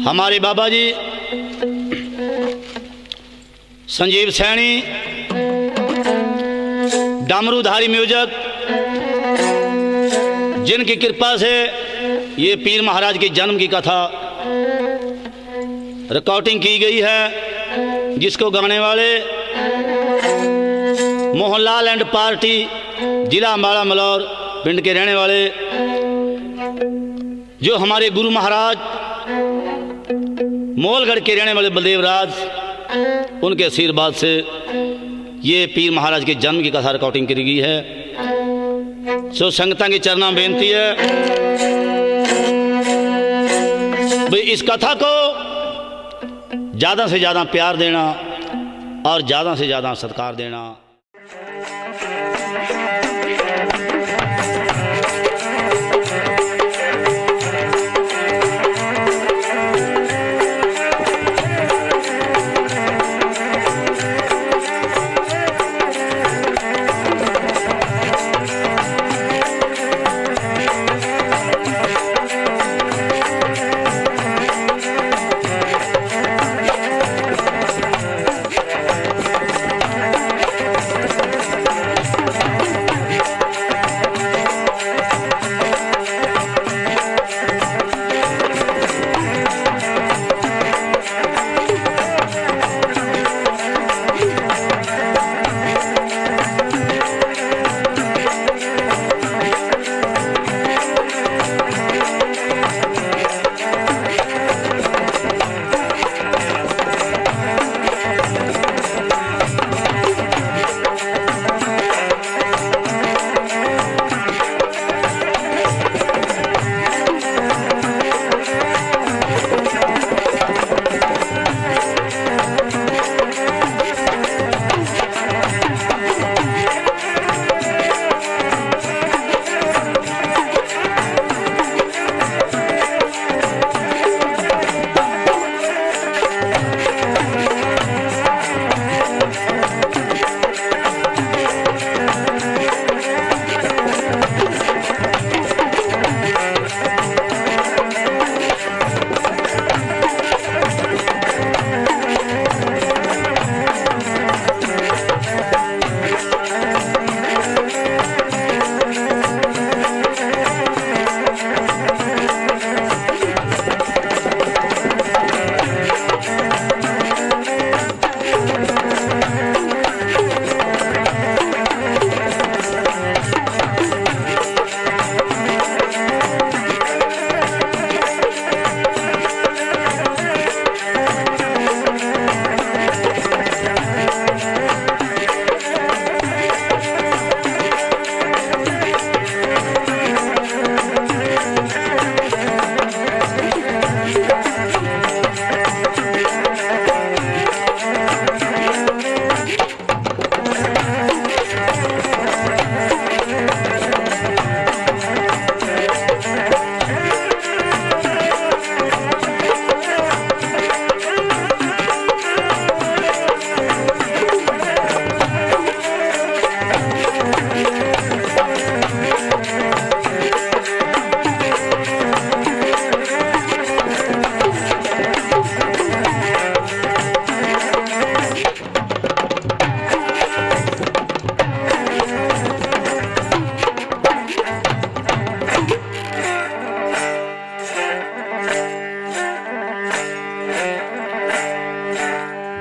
हमारे बाबा जी संजीव सैनी डामरूधारी म्यूजिक, जिनकी कृपा से ये पीर महाराज के जन्म की कथा रिकॉर्डिंग की गई है, जिसको गाने वाले मोहनलाल एंड पार्टी, जिला अम्बाला मलौर पिंड के रहने वाले, जो हमारे गुरु महाराज मोलगढ़ के रहने वाले बलदेव राज, उनके आशीर्वाद से ये पीर महाराज के जन्म की कथा रिकॉर्डिंग की गई है। सो संगता की चरणा बेनती है भाई इस कथा को ज़्यादा से ज़्यादा प्यार देना और ज़्यादा से ज़्यादा सत्कार देना।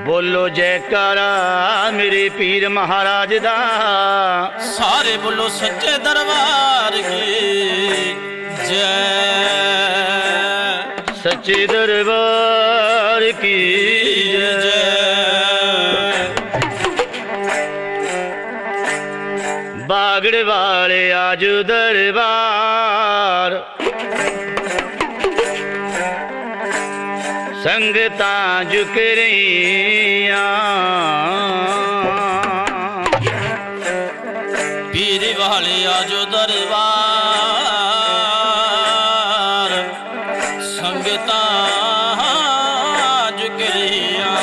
बोलो जयकारा मेरे पीर महाराज दा, सारे बोलो सच्चे दरबार की जय, सच्चे दरबार की जय। बागड़ वाले आज दरबार, संगतां झुक रहियां, पीर वाले आजो दरबार, संगतां झुक रहियां।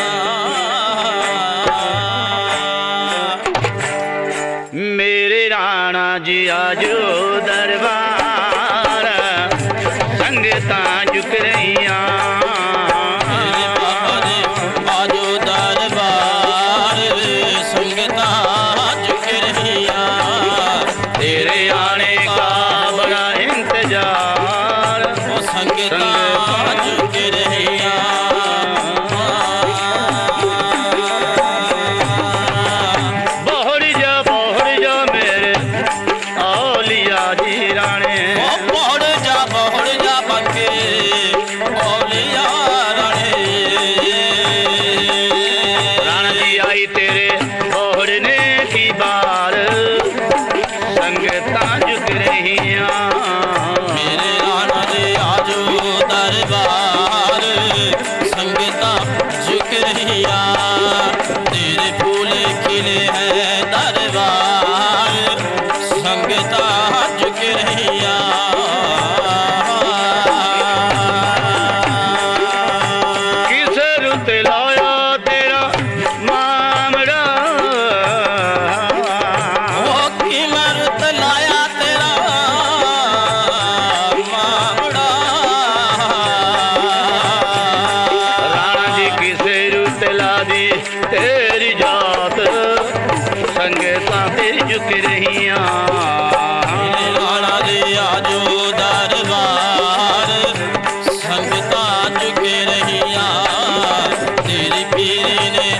मेरे राणा जी आजो दरबार, संगतां झुक रहियां। रहिया तेरे फूल खिले हैं दरबार संगता झुक रहिया किस रुत लाया तेरा मामड़ा वो कीमत लाया तेरा मामड़ा राणा जी किस रुत ला दी तेरी जात संगता तेरी झुक रहिया राणा दे आजो दरबार संगता झुक रहिया तेरी पीरी ने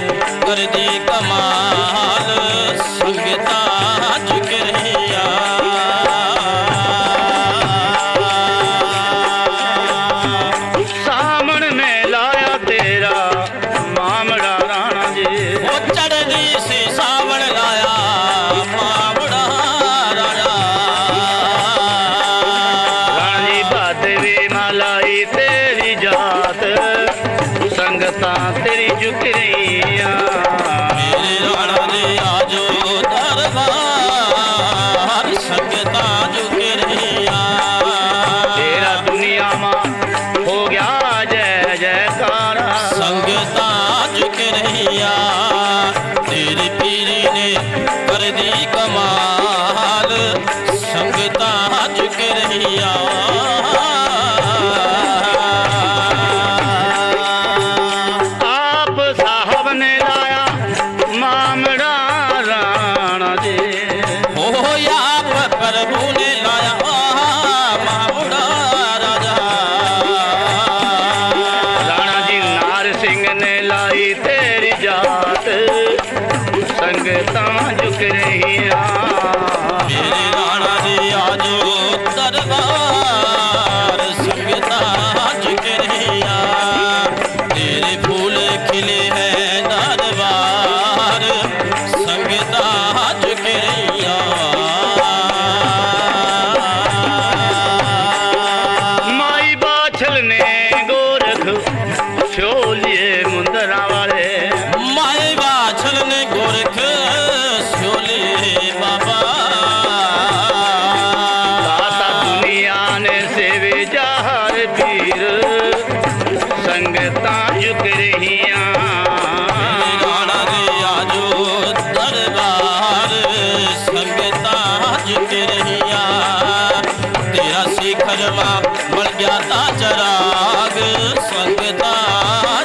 कर दी कमाल संगता झुक रहिया सामन में लाया तेरा मामड़ा राणा जी वो चढ़दी सी सावण लाया मावड़ा राजा राणा जी बादवी मालाई तेरी जात संगता तेरी झुक रहिया मेरे राणा दे आजो दरबार संगता झुक रहिया तेरा दुनिया मां हो गया जय जयकारा संगता झुक रहिया तेरी पीरी ने कर दी कमाल संगता झुक रहिया आप साहब ने लाया मामड़ा राणा जी हो या प्रभु ने लाया मामुड़ा राजा राणा जी नार सिंह ने लाई तेरी जात संगता झुक रहिया मेरे राणा दे आजो दरबार संगता झुक रहिया तेरे फूल खिले हैं दरबार संगता झुक रहिया माई बाछल ने गोरख छोलिए मुंदरा वाले माए बाछल ने गोरख सोले बाबा दाता दुनिया ने सेवे जहर पीर संगता झुक रहिया राणा दे आजो दरबार संगता झुक रहिया तेरा शिखर मां बन गया ता चराग संगता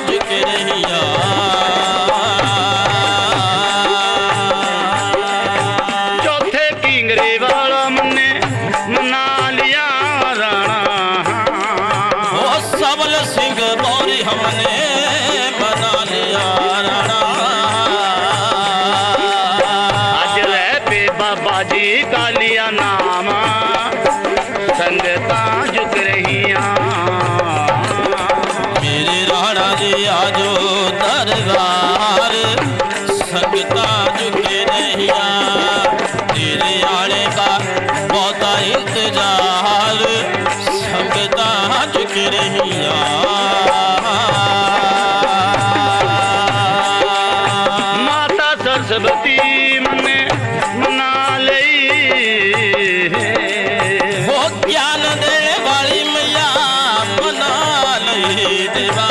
झुक रहिया चौथे किंगरे वाला मन्ने मना लिया राणा वो सबल सिंह गौरी हमने बना लिया राणा आज रह पे बाबा जी का लिया नाम संगता झुक रहिया मेरे राणा जी आजो दरबार संगता झुके रहिया तेरे आने का बहुता इंतजार संगता झुक रहिया माता सरस्वती मने मना लई वो ज्ञान देने वाली मैया मना लई देवा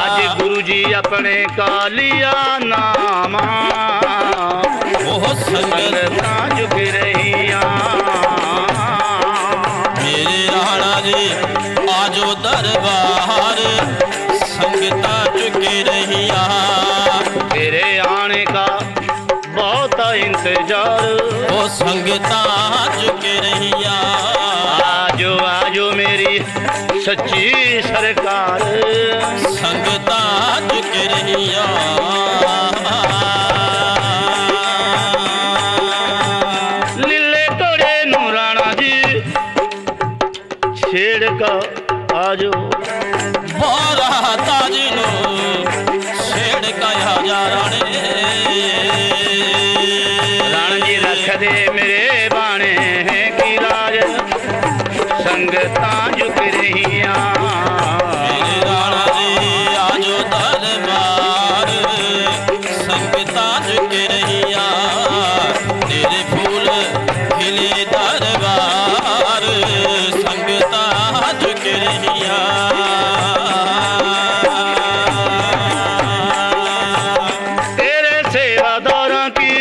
आज गुरु जी अपने का लिया नाम वो संगत संगता झुक रहिया मेरे राणा जी आजो दरबार संगता झुके रहिया तेरे आने का बहुत इंतजार वो संगता झुके रहिया आजो आजो मेरी सच्ची सरकार संगता झुके रहिया लीले तोड़े नू राणा जी छेड़ का आजो बोरा ताजी नो छेड़ काया जा राणे राणा जी रख दे मेरे बाणे की लाज संगता झुक रहिया रहिया तेरे सेवादारों की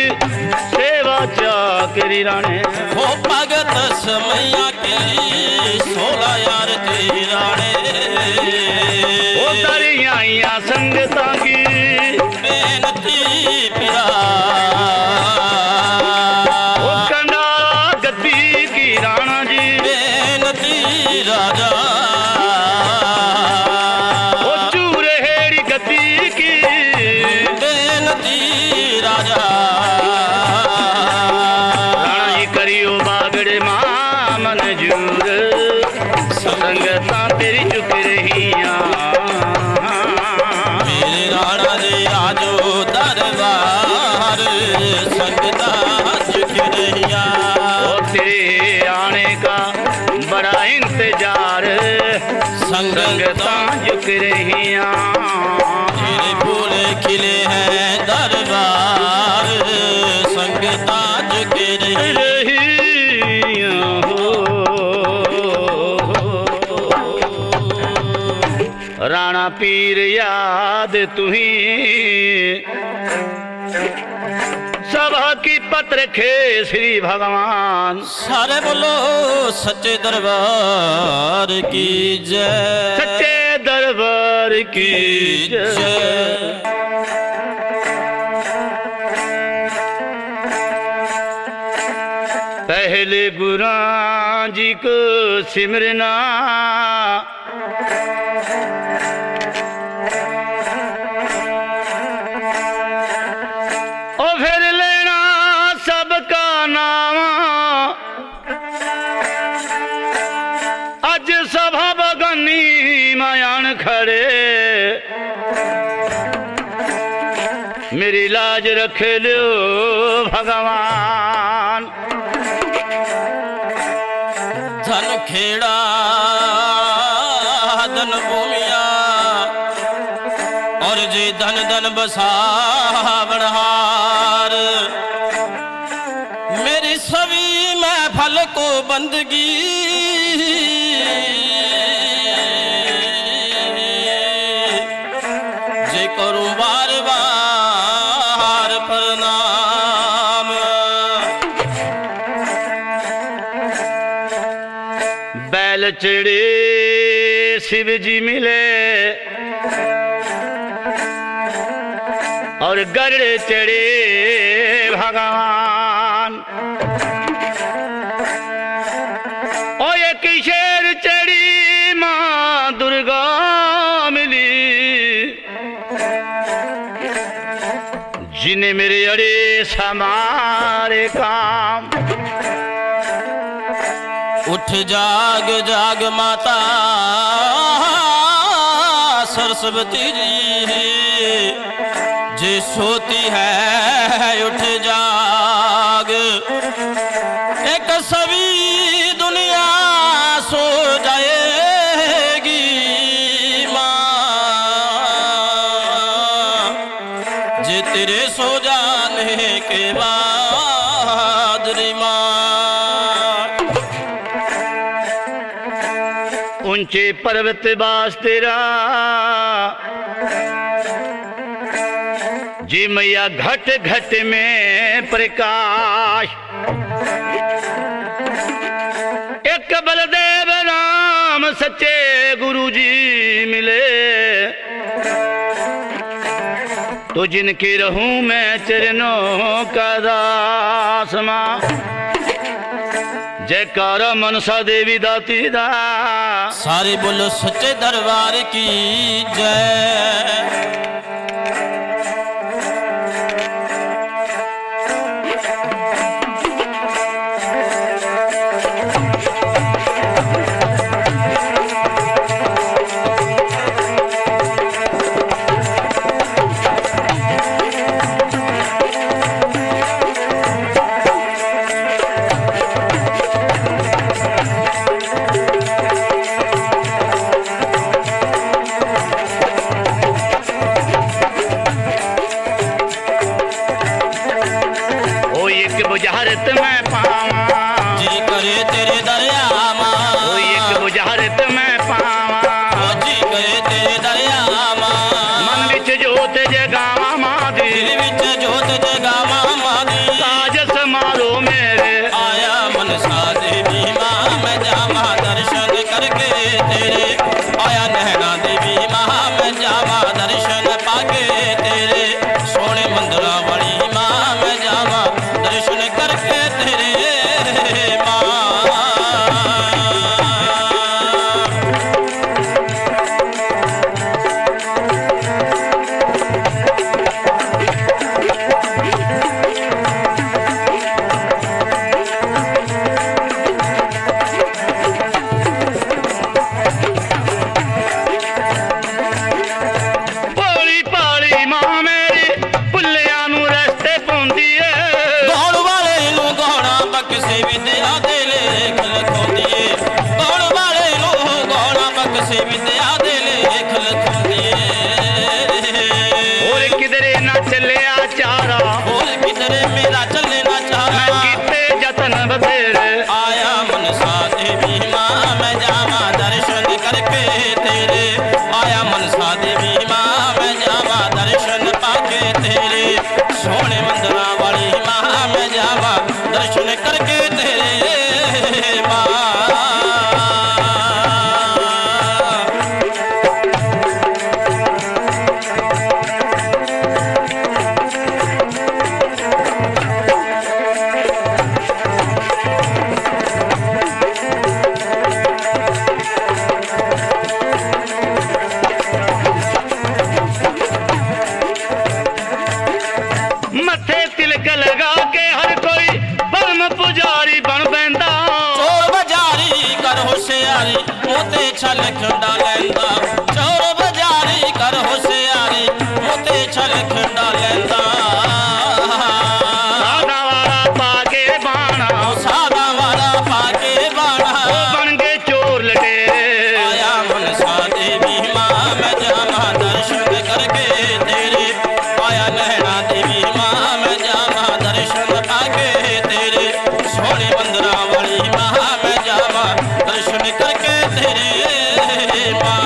सेवा चाकरी राणे हो भगत समैया की 16 यार राणे वो दरियाइया संगता की बेनती पिया वो कंडाला गद्दी की राणा जी बेनती राजा वो चूरे हेड़ी गद्दी की बेनती राजा राणा जी करियो बागड़े मां मंजूर संगता तेरी चुक रहिया मेरे राणा जी आजो दरबार संगता झुक रहिया ओ तेरे आने का बड़ा इंतजार संगता झुक रहिया तेरे फूल खिले हैं दरबार संगता झुक रहिया राणा पीर याद तुही सभा की पत्र खे श्री भगवान सारे बोलो सच्चे दरबार की जय सच्चे दरबार की जय पहले गुरु जी को सिमरना और फिर लेना सबका नाम अज सभा बगानी मायान खड़े मेरी लाज रख लो भगवान धन खेड़ा धन भूमिया और जे धन धन बसावनहार मेरी सभी महफल को बंदगी जे करूं बार बार प्रणाम बैल चढ़े शिव जी मिले और गरुड़ चढ़े भगवान और ये किशोर चढ़ी माँ दुर्गा मिली जिन्हें मेरे अड़े समारे काम उठ जाग जाग माता सरस्वती जी जे सोती है उठ जाग एक सभी दुनिया सो जाएगी माँ जे तेरे सो जाने के बाद रे माँ ऊंचे पर्वत बास तेरा जी मैया घट घट में प्रकाश एक बलदेव राम सच्चे गुरु जी मिले तो जिनके रहूं मैं चरणों का दास मां जयकारा मनसा देवी दाती दा सारे बोलो सच्चे दरबार की जय बुझारत मैं पावा जी करे तेरे दरिया माँ एक बुझारत मैं पावा विद्या दे लेख लिखांदी और किधरे ना चलिया चारा बोल किधरे मेरा चले ना चारा कीते जतन बथेरे आया मनसा देवी माँ मैं जावा दर्शन करके तेरे आया मनसा देवी माँ मैं जावा दर्शन पाके तेरे सोने मंदिरा वाली माँ मैं जावा दर्शन करके तेरे माँ मथे तिलक लगा के हर कोई परम पुजारी बन बैंदा चोर बाजारी कर होशियारी मोते छल खंडा लैंदा चोर बाजारी कर होशियारी मोते छल खंडा लैंदा सादा वाला पाके बाणा सादा वाला पाके बाणा बन गए चोर लटेरे आया मनसा देवी माँ मैं जावा दर्शन करके तेरे आया नैना देवी माँ मैं जावा दर्शन पाके तेरे सोने मंदिरा वाली माँ मैं जावा दर्शन करके तेरे माँ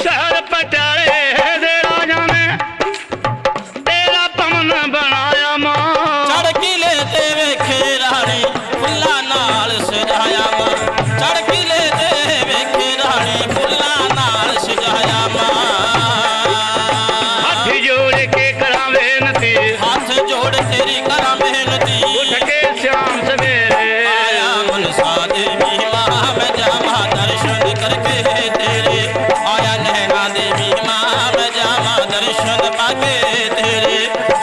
शहर पटारे दे राजा ने तेरा पवन बनाया मां चढ़की लेते वेखे रानी फुल्ला नाल सजाया मां चढ़की लेते वेखे रानी फुल्ला नाल सजाया मां हाथ जोड़ के करा बेनती हाथ जोड़ तेरी करा मेहनती उठ के श्याम सवेरे आया मनसा देवी माँ मैं जावा दर्शन करके तेरे आया नैना देवी माँ मैं जावा दर्शन पाके तेरे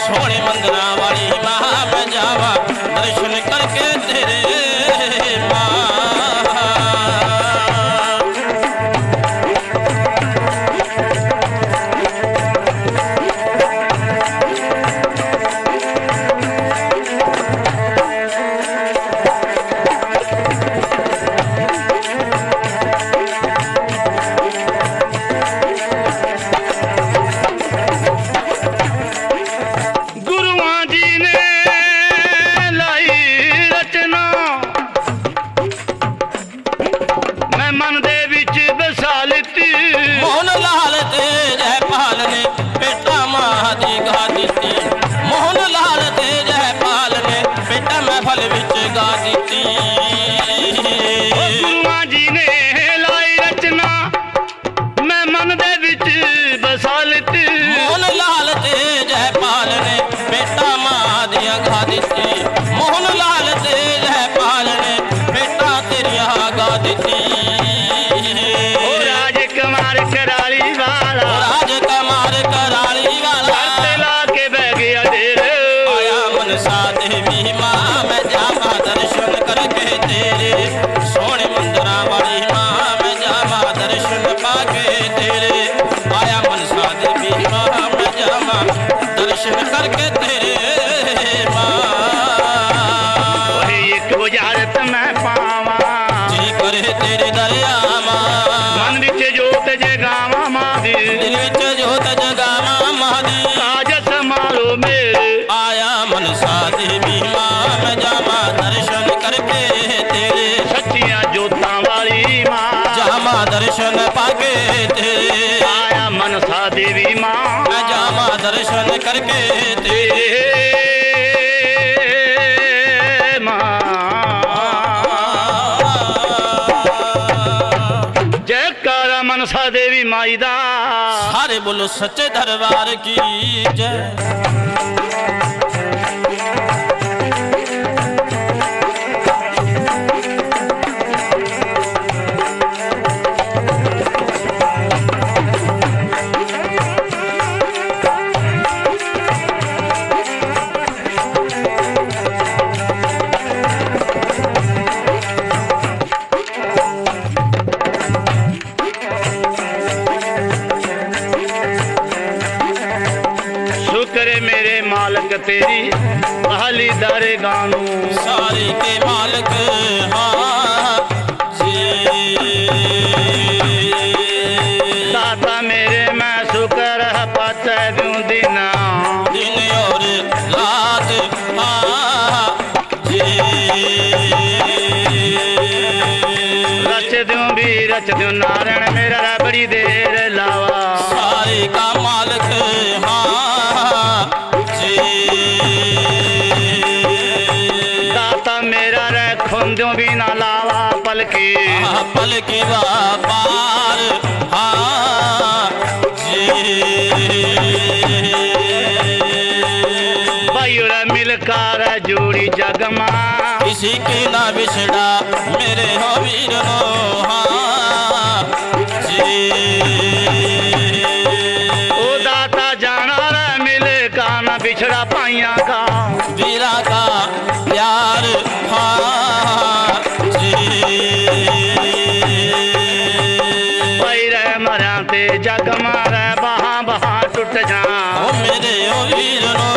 सोने मंदिरा वाली माँ मैं जावा दर्शन करके तेरे माँ गुरुआं जी ने लाई रचना मैं मन दे विच बसा लिती मोहन लाल ते जयपाल ने बेटा माँ दी गा दिती मोहन लाल ते जयपाल ने बेटा महफल विच गा दिती गुरुआं जी ने लाई रचना मैं मन दे विच बसा लिती मोहन लाल ते जयपाल ने बेटा माँ दिया गा दिती मोहन लाल ते जयपाल ने बेटा तेरिया गा दिती ओ राजकुमार कराली वाला राजकुमार कराली वाला करते ला के बह गया डेरे आया मनसा देवी माँ मैं जावा दर्शन करके तेरे सोने मंदिरा वाली माँ मैं जावा दर्शन पाके तेरे आया मनसा देवी माँ मैं जावा दर्शन करके तेरे माँ वही एक बुझारत मैं पावा जी करे तेरे दरिया माँ मन विच जोत जगावा मादी दिल विच जोत जगावा मादी काज समारो मेरे आया मनसा देवी माँ मैं जावा दर्शन करके तेरे सच्चियां जोतां वाली मां जामा दर्शन पाके तेरे आया मनसा देवी मां मैं जामा दर्शन करके तेरे मां जयकारा मनसा देवी माई दा सारे बोलो सच्चे दरबार की जय मालिक हाँ जी। दाता मेरे मैं शुक्र पच दूं दिना दिन और रात हाँ जी। रच दूं भी रच दूं नारायण मेरा बड़ी देर लावा सारे का मालिक हाँ जी। दाता मेरा रे खुंदों भी ना लावा पलकी पल की पार हाँ जी। भाइयों मिलकर जोड़ी जगमा किसी की ना बिछड़ा मेरे हो वीर नो हाँ जी। ओ दाता जाना रे मिले का ना बिछड़ा पाइया का वीरा का प्यार हाँ जी। भाई रे मरा ते जगमा रे बहा बहा टूट जा ओ मेरे ओ वीर नो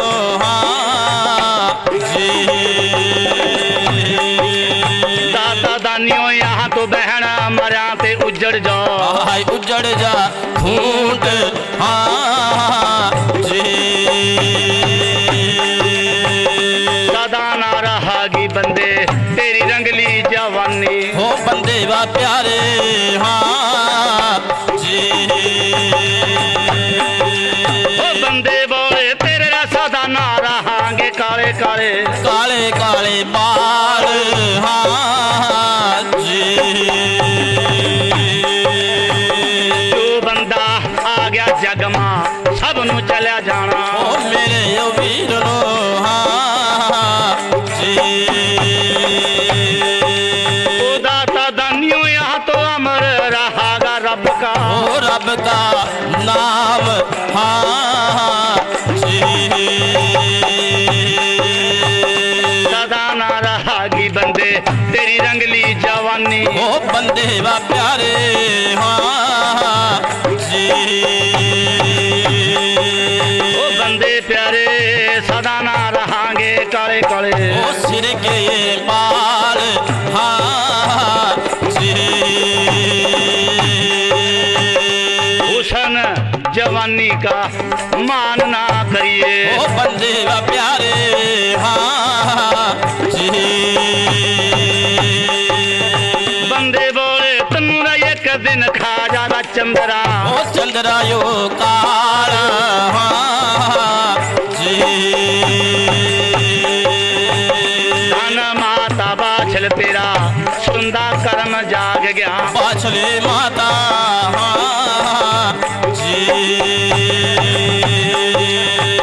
हाँ जी। दाता दानियों यहाँ तो बहना मरा ते उजड़ जाओ हाय उजड़ जा घूंट हाँ जी। सदा ना रहागी बंदे तेरी रंगली जवानी हो बंदे वा प्यारे हाँ जी। ओ बंदे बोले तेरे रा सदा ना रहांगे काले काले काले काले बाल हाँ जी। जो बंदा आ गया जगमा सब नु चला जाना ओ मेरे ओ वीर नो हाँ जी। ओ दाता दानियों यहाँ तो अमर रहागा रब का ओ रब का नाम हाँ जी। सदा ना रहागी बंदे तेरी रंगली जवानी ओ बंदे वा प्यारे हाँ जी। ओ बंदे प्यारे सदा ना रहांगे काले काले ओ सिर के ये बाल हाँ जी। हुसन जवानी का मान ना करिए ओ बंदे वा प्यारे हाँ जी। बंदे बोले तन्नूरा एक दिन खा जाला चंद्रा ओ चंद्रायो काल हाँ जी। धन माता बाछल तेरा सुंदा कर्म जाग गया पाछले माता हाँ जी।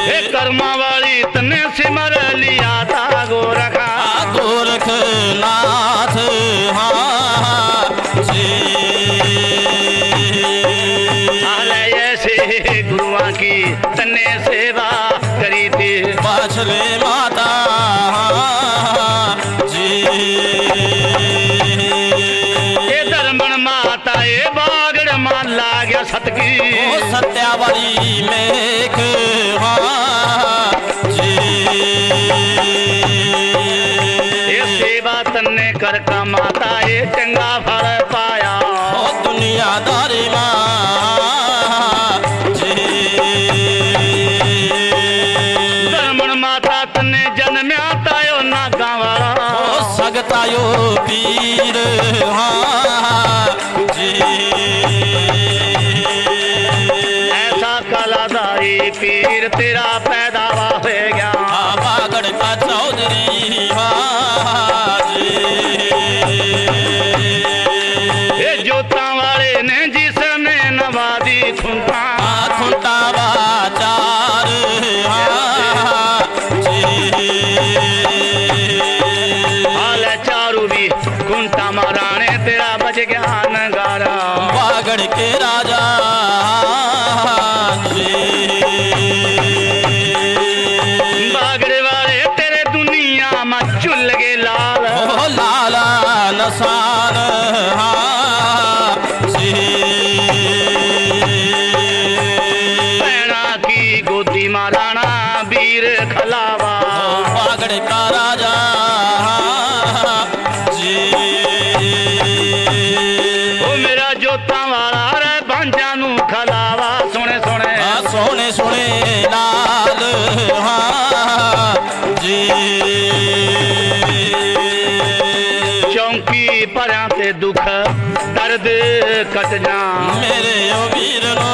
हे कर्मा वाली तने सिमर लिया था गोरखा गोरखनाथ हाँ जी। हाले ऐसे गुरुआ की तने सेवा करी थी पाछले माता हाँ जी। ये धर्मन माता ये बागड़ मान लाग्या सतकी ओ सत्यावली मेघ हाँ जी। ये सेवा तन्ने कर का माता ये चंगा फल पाया ओ दुनियादारी माँ जी। धर्मन माता तन्ने जन्म्या तायो ना गावाला ओ सगतायो पीर हाँ जी। ऐसा कलादारी पीर तेरा पैदावा हो गया बागड़ का चौधरी हाँ जी। ये जोता वाले ने जिसने नवादी खुंता खुंटा बाजार हाँ जी। हाल चारू भी खुंटा माराने तेरा बज ज्ञान गारा बागड़ के राजा जी। बागड़े वाले तेरे दुनिया में चुल गे लाल ओ लाला नसान हाँ जी। पैना की गोदी माराना वीर खलावा बागड़ का राजा हाँ की परयां ते दुख दर्द कट जा मेरे ओ वीर नो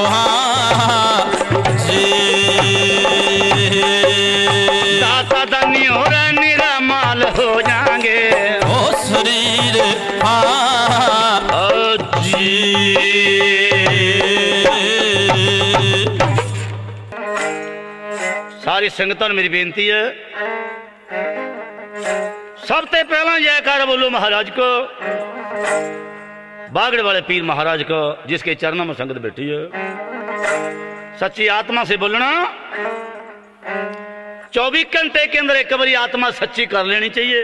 हाँ जी दाता दानी हो रहा निरा माल हो जाएंगे ओ शरीर हाँ जी सारी संगतां मेरी बेनती है सब ते पहला जयकार बोलो महाराज को बागड़ वाले पीर महाराज को जिसके चरणों में संगत बैठी है सच्ची आत्मा से बोलना 24 घंटे के अंदर एक बारी आत्मा सच्ची कर लेनी चाहिए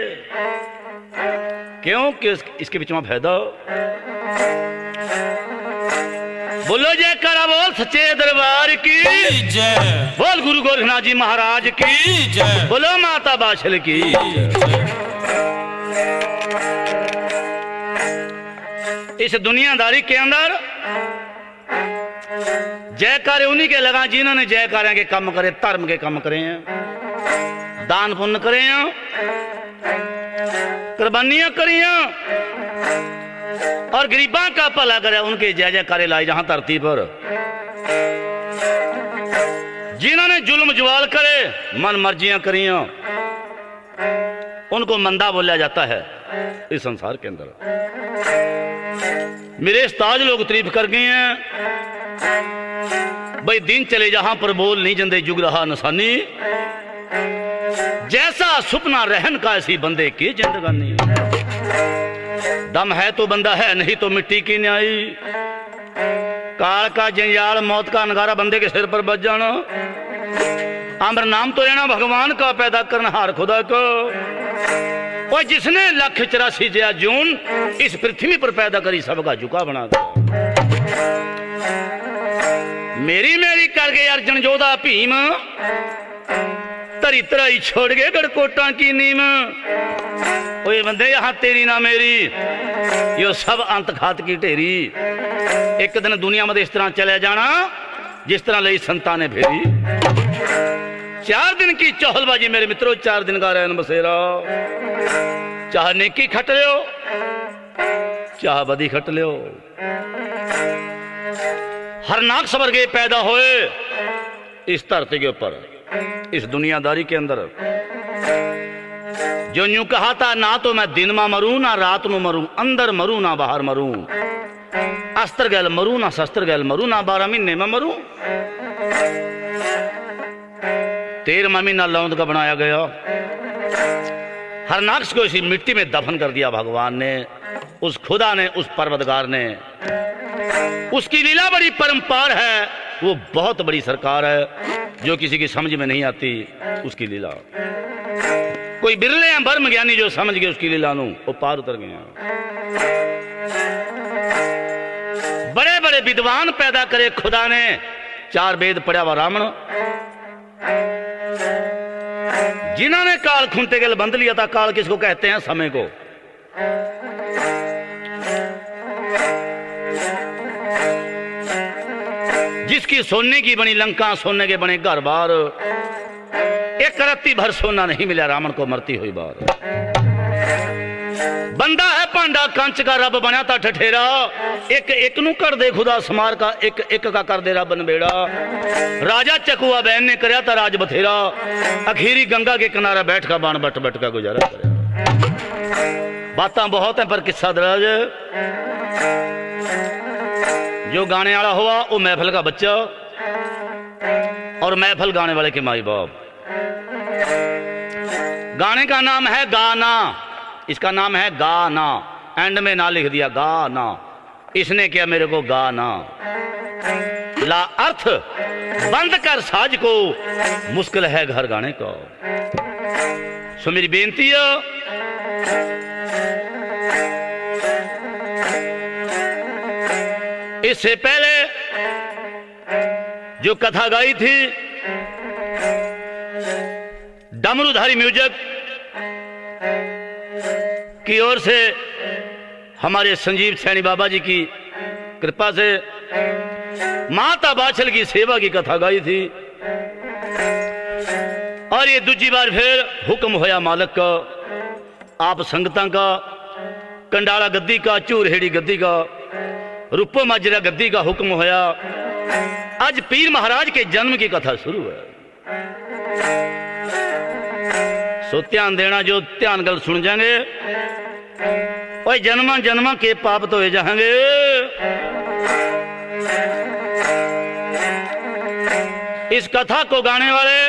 क्यों कि इसके बीच में फायदा बोलो जयकारा बोल सच्चे दरबार की जय बोल गुरु गोरखनाथ जी महाराज की जय बोलो माता बाछल की इस दुनियादारी के अंदर जयकारे उन्हीं के लगा जिन्होंने जयकारे के काम करे धर्म के काम करे हैं दान पुण्य करे हैं कुर्बानियां करी हैं और गरीबों का भला करे उनके जय जयकारे लाए जहां धरती पर जिन्होंने जुल्म जवाल करे मन मर्जियां करियां उनको मंदा बोला जाता है इस संसार के अंदर मेरे उस्ताद लोग तारीफ कर गए हैं भाई दिन चले जहां पर बोल नहीं जंदे जुग रहा निशानी जैसा सुपना रहन का ऐसी बंदे की जिंदगानी दम है तो बंदा है नहीं तो मिट्टी की न्याई काल का जंजाल मौत का नगारा बंदे के सिर पर बज जाना अमर नाम तो लेना भगवान का पैदा करना हार खुदा को और जिसने 184 जून इस पृथ्वी पर पैदा करी सबका झुका बना दिया मेरी मेरी कर गए अर्जुन जोधा भीम तरी तराई छोड़ गए गढ़कोटा की नीम ओए बंदे यहाँ तेरी ना मेरी यो सब अंत खात की ढेरी एक दिन दुनिया में इस तरह चले जाना जिस तरह लई संतान ने फेरी 4 दिन की चहलबाजी मेरे मित्रों 4 दिन का रहन बसेरा चाह नेकी खट लियो चाह बदी खट लियो हर नाक सबर के पैदा होए इस धरती के ऊपर इस दुनियादारी के अंदर जो यूं कहा था ना तो मैं दिन में मरूं ना रात में मरूं अंदर मरूं ना बाहर मरूं अस्त्र गैल मरूं ना शस्त्र गैल मरूं ना 12 महीने में मरूं 13वां महीना लौंद का बनाया गया हर नाक्स को इसी मिट्टी में दफन कर दिया भगवान ने उस खुदा ने उस परवतगार ने उसकी लीला बड़ी परंपार है वो बहुत बड़ी सरकार है जो किसी की समझ में नहीं आती उसकी लीला कोई बिरले हैं ब्रह्म ज्ञानी जो समझ गए उसकी लीला नु वो पार उतर गए बड़े बड़े विद्वान पैदा करे खुदा ने 4 वेद पढ़ा हुआ रावण जिन्होंने काल खुंते गल बंद लिया था काल किसको कहते हैं समय को जिसकी सोने की बनी लंका सोने के बने घर बार एक रत्ती भर सोना नहीं मिला रावण को मरती हुई बार बंदा है पांडा कंच का रब बना था ठठेरा एक एक नु कर दे खुदा समार का एक का कर दे रब नबेड़ा राजा चकुआ बहन ने करया था राज बथेरा अखीरी गंगा के किनारे बैठ का बाण बट बट का गुजारा करे बातें बहुत हैं पर किस्सा दराज जो गाने वाला हुआ वो महफिल का बच्चा और महफिल गाने वाले के माई बाप गाने का नाम है गाना इसका नाम है गाना एंड में ना लिख दिया गाना इसने किया मेरे को गाना ला अर्थ बंद कर साज को मुश्किल है घर गाने को सो मेरी बेनती है इससे पहले जो कथा गाई थी डमरूधारी म्यूजिक की ओर से हमारे संजीव सैनी बाबा जी की कृपा से माता बाछल की सेवा की कथा गाई थी और ये दूसरी बार फिर हुक्म होया मालक का आप संगतां का कंडाला गद्दी का, झूरहेड़ी गद्दी का, रूपो माजरा गद्दी का हुक्म होया। आज पीर महाराज के जन्म की कथा शुरू है। सो ध्यान देना, जो ध्यान गल सुन जाएंगे और जन्मा जन्मा के पाप तो हो जाएंगे। इस कथा को गाने वाले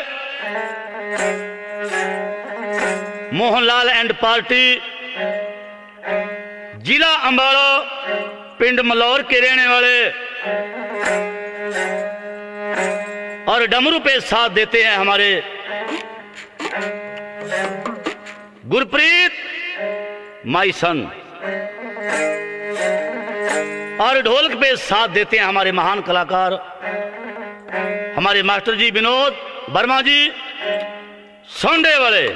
मोहनलाल एंड पार्टी, जिला अंबाला, पिंड मलौर के रहने वाले और डमरू पे साथ देते हैं हमारे गुरप्रीत माई सन, और ढोलक पे साथ देते हैं हमारे महान कलाकार, हमारे मास्टर जी विनोद वर्मा जी सौंडे वाले।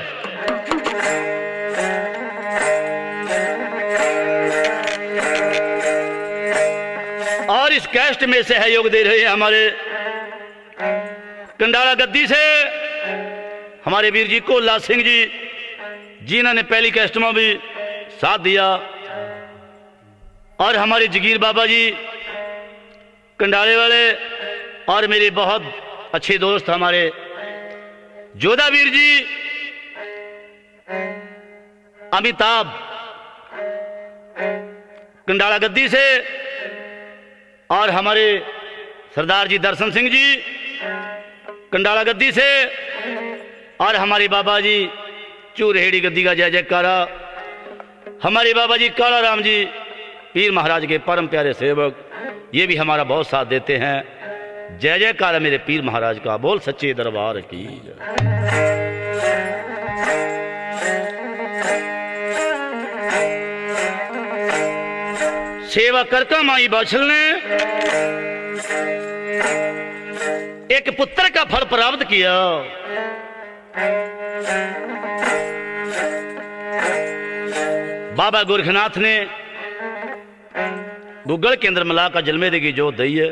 और इस कैस्ट में सहयोग दे रहे हैं हमारे कंडाला गद्दी से हमारे वीर जी कोल्ला सिंह जी, जिन्होंने पहली कैस्ट में भी साथ दिया, और हमारे जगीर बाबा जी कंडाले वाले, और मेरे बहुत अच्छे दोस्त हमारे जोधा वीर जी, अमिताभ कंडाला गद्दी से, और हमारे सरदार जी दर्शन सिंह जी कंडाला गद्दी से, और हमारे बाबा जी चूरहेड़ी गद्दी का जय जयकारा, हमारे बाबा जी काला राम जी पीर महाराज के परम प्यारे सेवक, ये भी हमारा बहुत साथ देते हैं। जय जयकारा मेरे पीर महाराज का, बोल सच्चे दरबार की। सेवा करका माई बाछल ने एक पुत्र का फल प्राप्त किया। बाबा गोरखनाथ ने गूगल के अंदर मला का जलमेदे की जोत दी है,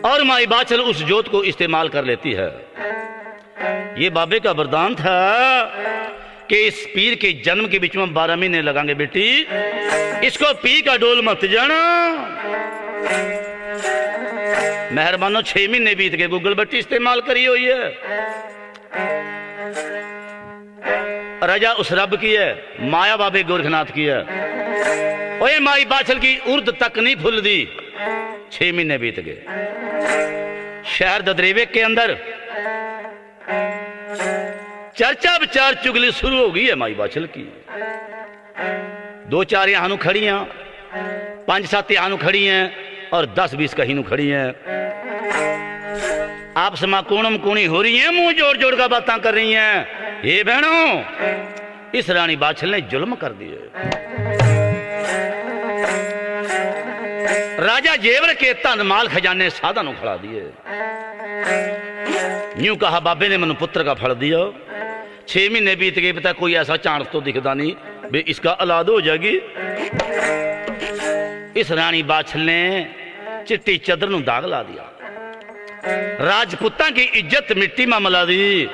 और माई बाछल उस जोत को इस्तेमाल कर लेती है। ये बाबे का वरदान था कि इस पीर के जन्म के बीच में 12 महीने लगाएंगे बेटी, इसको पी का डोल मत जाना। मेहरबानो 6 महीने बीत गए, गूगल बट्टी इस्तेमाल करी हुई है। रजा उस रब की है, माया बाबे गोरखनाथ की है। ओए माई बाछल की उर्द तक नहीं फुल दी, 6 महीने बीत गए। शहर ददरेवे के अंदर चर्चा विचार चुगली शुरू हो गई है माई बाछल की। 2-4 यहां खड़ी हैं, 5-7 यहां खड़ी हैं, और 10-20 कहीं नू खड़ी हैं। आप समा कोणम कोणी हो रही हैं, मुंह जोड़ जोड़ का बातें कर रही हैं। ये बहनों, इस रानी बाछल ने जुल्म कर दिए। राजा जेवर के धन माल खजाने साधा नू खड़ा दिए। यूं कहा बाबे ने मनु पुत्र का फल दिया। 6 महीने बीत गए, पता कोई ऐसा चांस तो दिखता नहीं बे इसका औलाद हो जाएगी। इस रानी बाछल ने चिट्टी चदर नू दाग ला दिया। राजपूता की इज्जत मिट्टी में मिला दी।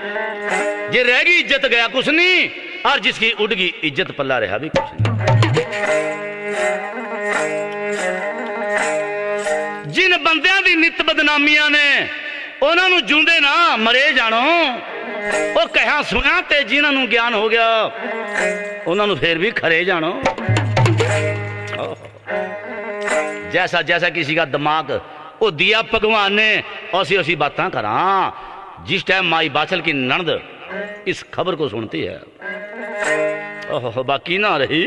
जे रह गई इज्जत गया कुछ नहीं, और जिसकी उड़ गई इज्जत पल्ला रहा भी कुछ नहीं। जिन बंदियां दी नित बदनामियां ने उन्होंने जूंदे ना मरे जानो। वो कहा सुना ते जिन्होंने ज्ञान हो गया उन्होंने फिर भी खरे जानो। जैसा जैसा किसी का दिमाग वो दिया भगवान ने, ऐसी ऐसी बातें करा। जिस टाइम माई बाछल की ननद इस खबर को सुनती है, ओह बाकी ना रही।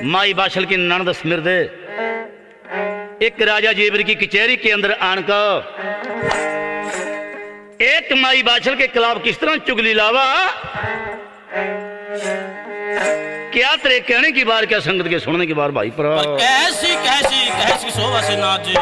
माई बाछल की ननद स्मिरदे एक राजा जेवर की कचहरी के अंदर आनकर एक माई बाछल के खिलाफ किस तरह चुगली लावा। क्या तेरे कहने की बार, क्या संगत के सुनने की बार भाई पर कैसी कैसी कैसी शोभा से नाचे।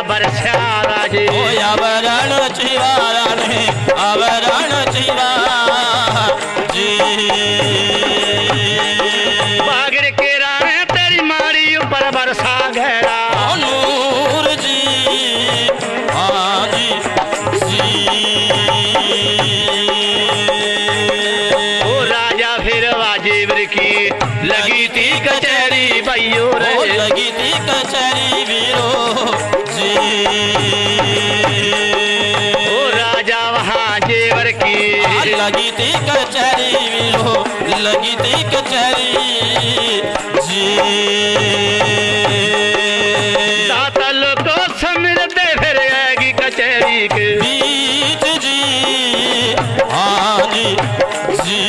बरस्या राजे ओ आवरण चिवारा ने आवरण चिवा जी बागड़ के राणे तेरी मारी ऊपर बरसा गहरा नूर जी हाँ जी ओ राजा फिर वाजिबर की लगी थी कचहरी भाइयों रे ओ लगी थी कचहरी वीरो जी ओ राजा वहाँ जेवर की लगी थी कचहरी वीरो लगी थी कचहरी जी दातल को समझ दे फिर आएगी कचहरी के बीच जी हाँ जी जी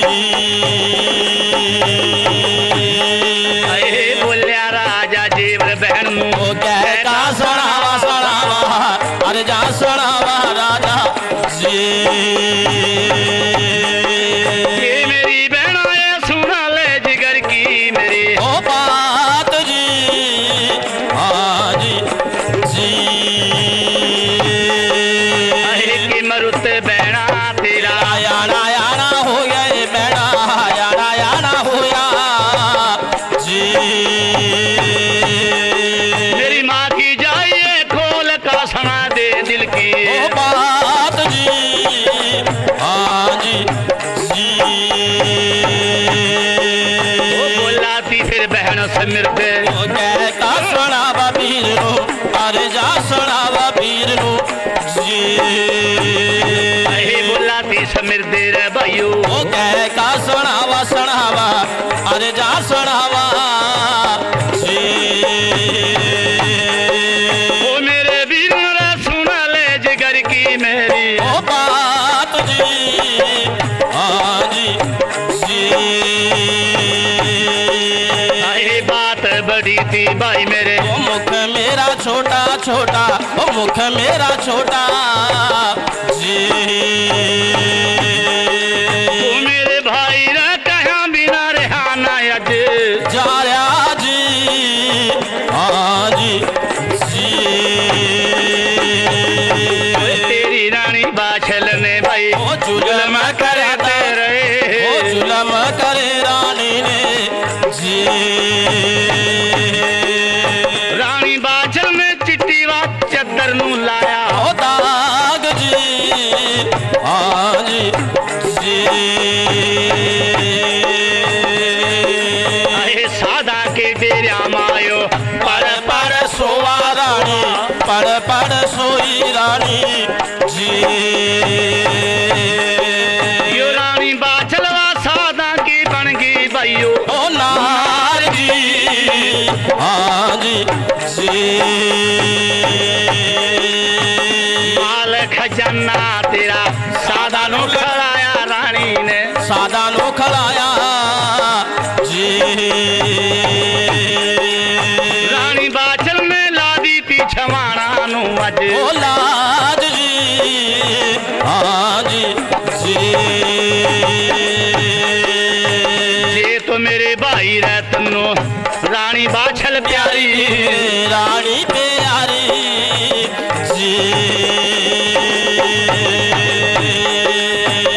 अरे बोलिया राजा जेवर बहन ओ कहता सड़ावा सड़ावा अरे जा सड़ावा राजा जी ये मेरी बहन आए सुना ले जिगर की मेरी ओ बात जी हाँ जी जी अरे की मरुत बहना तेरा याना याना हो गए बेड़ा याना याना होया जी मेरी माँ की जाइए खोल का सना दे दिल की ओ बात जी हाँ जी जी वो बोला थी फिर बहन समिर दे ओ कहता सड़ावा वीर नो अरे जा सड़ावा वीर नो जी अरे बोला थी समिर दे रे भाइयों ओ कहता सड़ावा सड़ावा अरे जा सड़ावा जी ओ मेरे वीर रे सुना ले जिगर की मेरी ओ बात जी हाँ जी जी अरे बात बड़ी थी भाई मेरे ओ मुख मेरा छोटा छोटा ओ मुख मेरा छोटा जी ओ मेरे भाई रे कहाँ बिना रेहाना अज जा रहा जी हाँ जी जी तेरी रानी बाछल ने भाई ओ जुलम करते रहे ओ जुलम करे रानी ने जी रानी बाछल ने चिट्टी बात चद्दर नू लाया ओ दाग जी हाँ जी जी अरे सादा के डेरा मायो पर सोवा रानी पर सोई रानी जी यो रानी बाछलवा सादा की बन गई भाइयों ओ नार जी हाँ जी जी माल खजाना तेरा सादा नो खड़ाया रानी ने सादा नो खड़ाया जी रानी बाछल ने लादी पीछवाना नु अज ओ लाज जी हाँ जी जी ये तो मेरे भाई रे तन्नो रानी बाछल प्यारी रानी प्यारी जी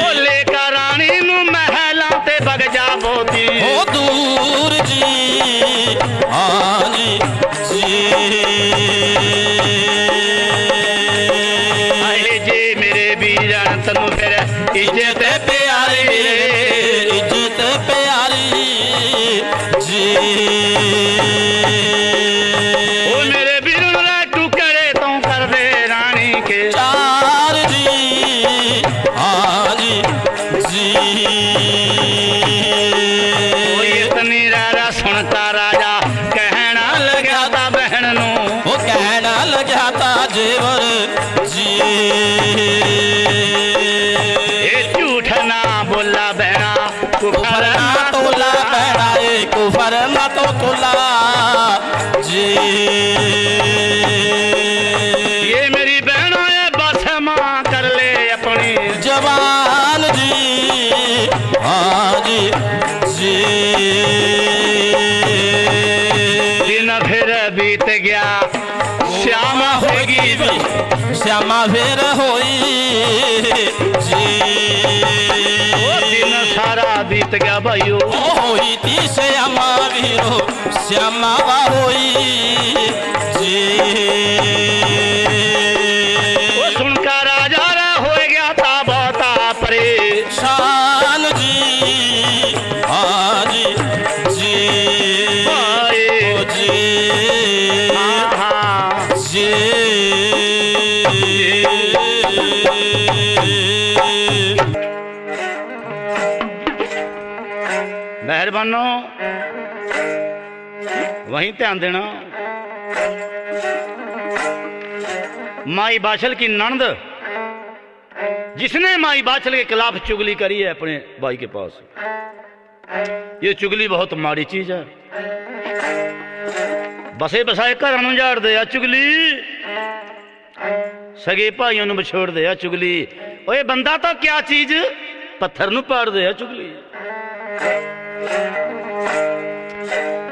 ओ लेकर रानी नु महला ते बग जा बोती ओ दूर जी हाँ जी जी आए जे मेरे बीरन तन्नु फिर इज्जत प्यारी इज्जत प्यारी जी ओ मेरे बीरन रे टुकड़े तो कर दे रानी के चार जी हाँ जी जी ओ इतनी रारा सुनता राजा कहना लगा था बहन नु वो कहना लगा था जेवर जी ये झूठ ना बोला बहना कुफर कुफर ना ना तोला बहना ये कुफर ना तो तोला जी ये मेरी बहना है बस मां कर ले अपनी जवान जी हाँ जी जी दिन फिर बीत गया श्यामा होगी जी। श्यामा फिर होई जी। वो दिन सारा बीत गया भाइयों। होई थी श्यामा वीरो श्यामा होई जी। वो सुनकर राजा रा हो गया था बहुत परेशान जी। हाँ जी जी भाई। ओ जी हाँ जी। मेहरबानो वहीं ध्यान देना। माई बाछल की ननद जिसने माई बाछल के खिलाफ चुगली करी है अपने भाई के पास, ये चुगली बहुत माड़ी चीज है। बसे बसाए घर उजाड़ दे चुगली, सगे भाइयों ਨੂੰ ਵਿਛੋੜ दे चुगली। ओए बंदा तो क्या चीज पत्थर ਨੂੰ पाड़ दे चुगली।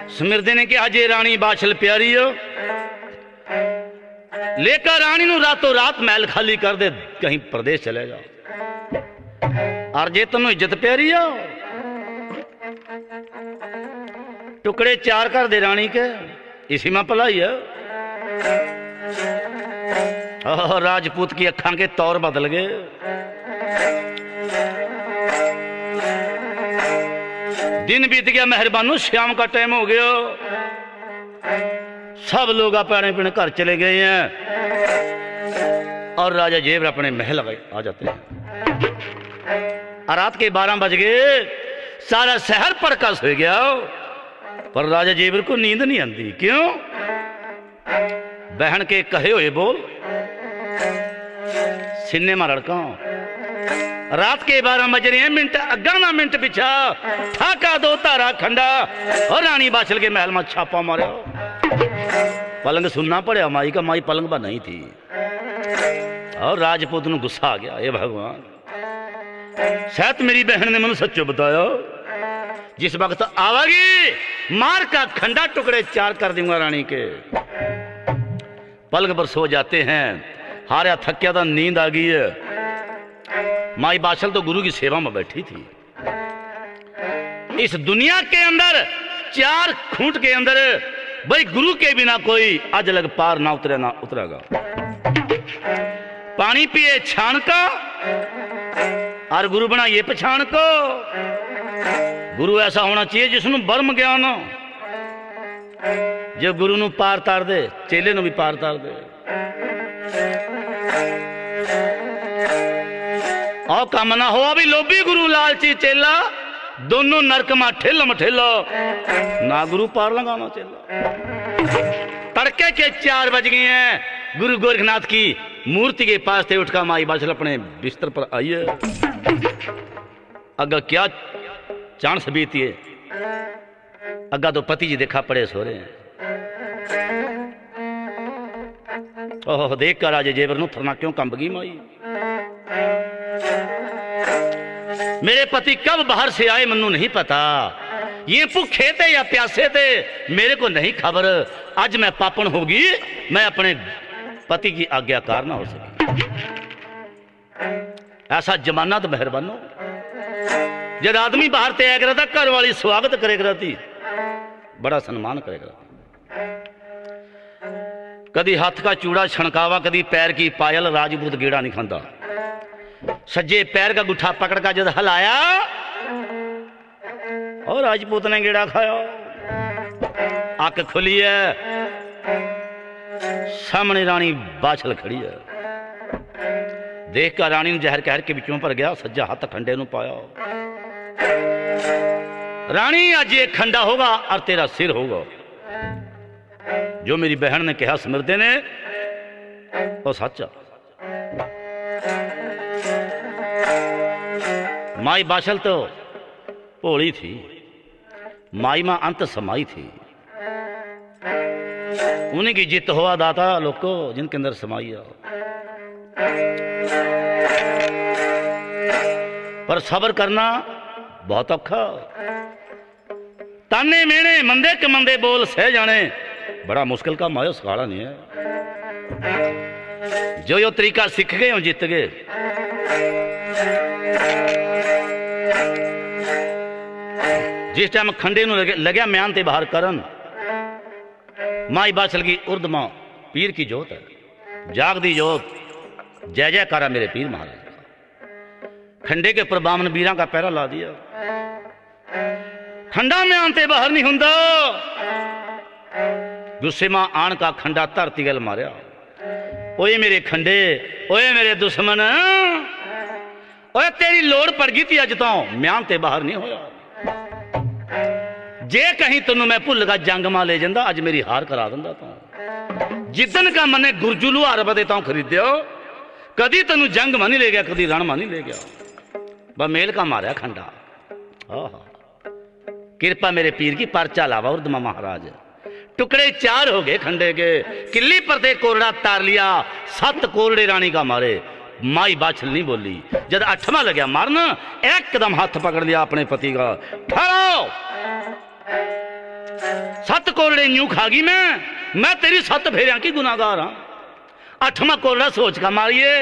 स्मृति ने कहा जे रानी बाछल प्यारी हो, लेकर रानी नु रातों रात महल खाली कर दे, कहीं प्रदेश चले जाओ। और जे तेन इज्जत प्यारी हो, टुकड़े चार कर दे रानी के, इसी में भलाई है। राजपूत की अखां के तौर बदल गए। दिन बीत गया मेहरबानों, शाम का टाइम हो गया। सब लोग अपने अपने घर चले गए हैं और राजा जेवर अपने महल आ जाते हैं। रात के 12 बज गए, सारा शहर पड़का सो गया, पर राजा जेवर को नींद नहीं आती। क्यों? बहन के कहे हुए बोल सीने में रड़का। रात के 12 बज रहे हैं, मिनट अग्गा ना मिनट पिछा ठाका दो तारा खंडा और रानी बाछल के महल में छापा मारा। पलंग सुनना पड़ा माई का, माई पलंग पर नहीं थी। और राजपूत को गुस्सा आ गया, ये भगवान शायद मेरी बहन ने मैंने सच्चो बताया, जिस वक्त आवागी मार का खंडा टुकड़े चार कर दूंगा रानी के। पलंग पर सो जाते हैं, हारा थकिया था, नींद आ गई है। माई बाछल तो गुरु की सेवा में बैठी थी। इस दुनिया के अंदर 4 खूंट के अंदर भाई गुरु के बिना कोई आज लग पार ना उतरेगा। पानी पिए छान का और गुरु बना ये पछाण को। गुरु ऐसा होना चाहिए जिसनु ब्रह्म ज्ञान हो, जो गुरु नु पार तार दे, चेले नु भी पार तार दे। और कम ना हो भी लोभी गुरु लालची चेला, दोनों नरक में ठेल मठेलो ना गुरु पार लगाना चेला। तड़के के 4 बज गए हैं, गुरु गोरखनाथ की मूर्ति के पास से उठकर माई बाछल अपने बिस्तर पर आई है। अगर क्या चांस बीती है, अगर तो पति जी देखा पड़े सो रहे हैं। ओह देख कर राजे जेवर नु थरना क्यों कंब गई माई। मेरे पति कब बाहर से आए मन्नू नहीं पता, ये भूखे थे या प्यासे थे मेरे को नहीं खबर। आज मैं पापन होगी, मैं अपने पति की आज्ञाकार ना हो सकी। ऐसा जमाना तो मेहरबानो, जब आदमी बाहर से आया था घर वाली स्वागत करेगा थी, बड़ा सम्मान करेगा। कदी हाथ का चूड़ा छणकावा, कदी पैर की पायल, राजपूत गेड़ा नहीं खांदा। सज्जे पैर का गुठा पकड़ का जब हलाया और राजपूत ने गेड़ा खाया। आंख खुली है, सामने रानी बाछल खड़ी है। देख कर रानी ने जहर कहर के बिचों पर गया, सज्जा हाथ खंडे नु पाया। रानी आज ये खंडा होगा और तेरा सिर होगा। जो मेरी बहन ने कहा स्मृति ने वो सच्चा। माई बाछल तो भोली थी, माई मां अंत समाई थी। उन्हीं की जित हुआ दाता लोको जिनके अंदर समाई आओ। पर सब्र करना बहुत औखा। ताने मेने मंदे के मंदे बोल सह जाने, बड़ा मुश्किल काम आया, सखाड़ा नहीं है। जो तरीका सीख गए हो जित गए। जिस टाइम खंडे लग्या म्यान ते बाहर करन, माई बाछल की उर्दमा पीर की जोत है, जागदी जोत, जय जयकारा मेरे पीर महाराज। खंडे के ऊपर बामन वीरां का पैरा ला दिया। खंडा म्यान ते बाहर नहीं हुंदा। गुस्से मां आन का खंडा धरती गल मारिया। ओए मेरे खंडे, ओए मेरे दुश्मन, ओए तेरी लोड़ पड़ गई थी, अज तो म्यान ते बाहर नहीं होया। जे कहीं तेन मैं भुल का जंग मां ले जाता, अज मेरी हार करा दिंदा। तो जिदन का मने गुरजू लुहार बदे तो खरीदो, कदी तेन जंग मां नहीं ले गया, कदी रण मां नहीं ले गया। बस मेल का मारिया खंडा। कृपा मेरे पीर की, परचा लावा उर्दमा महाराज। टुकड़े 4 हो गए खंडे के, किल्ली पर ते कोरड़ा तार लिया, 7 कोरड़े रानी का मारे। माई बाछल नहीं बोली। जब 8वां लग्या मारन, एकदम हाथ पकड़ लिया अपने पति का। ठहरो, 7 कोरड़े न्यू खा गई मैं तेरी 7 फेरियां की गुनाहगार हाँ। 8वां कोरड़ा सोच का मारिए,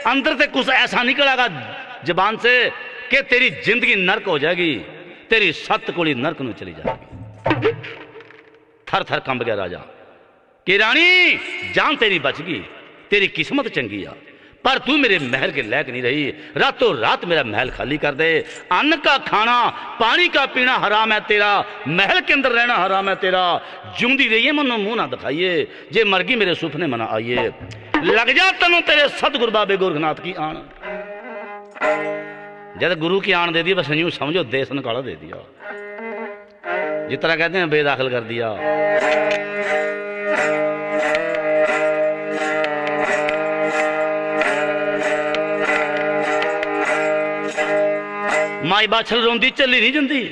अंदर से कुछ ऐसा निकलेगा जबान से कि तेरी जिंदगी नरक हो जाएगी, तेरी 7 कोड़ी नरक में चली जाएगी। थर थर कंब गया राजा कि रानी जान तेरी बच गई, तेरी किस्मत चंगी आ, पर तू मेरे महल के लायक नहीं रही। रातों रात मेरा महल खाली कर दे। अन्न का खाना पानी का पीना हराम है तेरा, महल के अंदर रहना हराम है तेरा। जूंदी रहिए मनो मुंह ना दिखाइए, जे मरगी मेरे सुपने मना आइए। लग जा तनु तेरे सतगुरु बाबे गोरखनाथ की आन। जब गुरु की आन दे दी, बस यूं समझो देश निकाला दे दिया, जिस तरह कहते हैं बेदाखिल कर दिया। माई बाछल रोंदी चली नहीं जाती।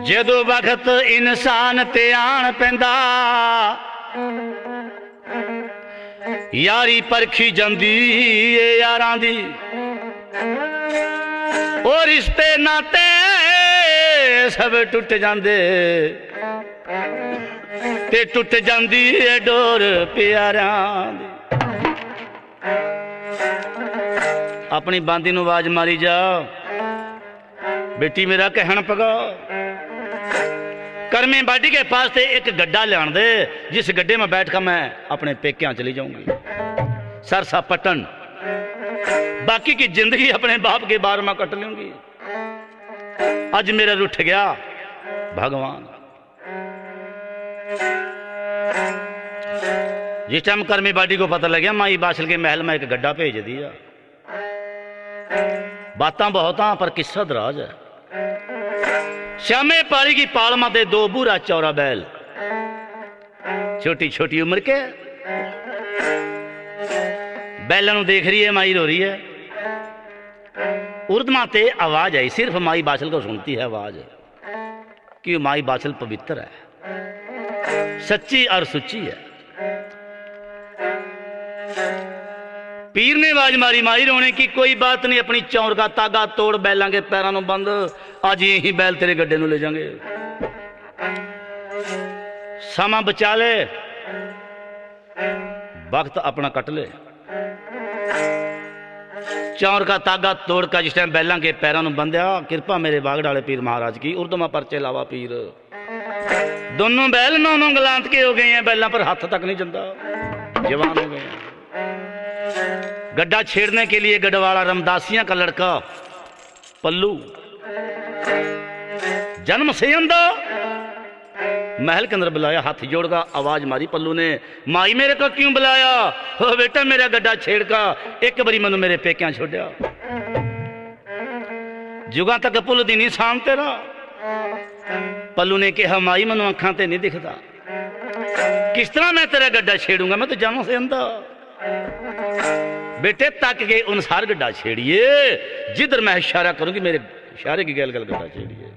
जदों वक्त इंसान ते आन पैंदा, यारी परखी जांदी ए यारां दी। ओ रिश्ते नाते सब टुट जांदे, ते टुट जांदी ए डोर प्यारां दी। अपनी बांदी नूं आवाज मारी जा, बेटी मेरा कहण पगा। करमे बाडी के पास से एक गड्ढा लिया दे, जिस गड्ढे में बैठ कर मैं अपने पेकियां चली जाऊंगी, सरसा पटन। बाकी की जिंदगी अपने बाप के बार में कट लूंगी। आज मेरा रुठ गया भगवान। जिस टाइम करमी बाडी को पता लग गया, माई बाछल के महल में एक गड्ढा भेज दिया। बातां बहुत पर किस्सा दराज है। श्यामे पारी की पालमा दे 2 बूरा चौरा बैल, छोटी छोटी उम्र के बैलों को देख रही है, माई रो रही है। उर्दमा ते आवाज आई, सिर्फ माई बाछल को सुनती है आवाज कि माई बाछल पवित्र है, सच्ची और सुच्ची है। पीर ने आवाज मारी, माई रोने की कोई बात नहीं, अपनी चौर का तागा तोड़, बैलों के पैरों में बंद, आज यही बैल तेरे गड्ढे में ले जाएंगे। समा बचा ले, वक्त अपना कट ले। चौर का तागा तोड़ का जिस टाइम बैलों के पैरों में बंध्या, कृपा मेरे बागड़ पीर महाराज की। उर्दमा परचे लावा पीर। दोनों बैल 9 गलांत के हो गए हैं, बैलों पर हाथ तक नहीं जंदा, जवान हो गए हैं। गड्ढा छेड़ने के लिए गढ़वाला रामदासिया का लड़का पल्लू जन्म से अंधा महल के अंदर बुलाया, हाथ जोड़ का आवाज मारी पल्लू ने, माई मेरे को क्यों बुलाया? हो बेटा मेरा गड्ढा छेड़ का, एक बारी मनु मेरे पेकियां छोड़िया, जुगा तक पुल दी निशान तेरा। पल्लू ने कहा माई मनु अखा ते नहीं दिखता, किस तरह मैं तेरा गड्ढा छेड़ूंगा, मैं तो जन्म से अंधा। बेटे तक के अनुसार गड्ढा छेड़िए, जिधर मैं इशारा करूंगी मेरे इशारे की गल गड्ढा छेड़िए।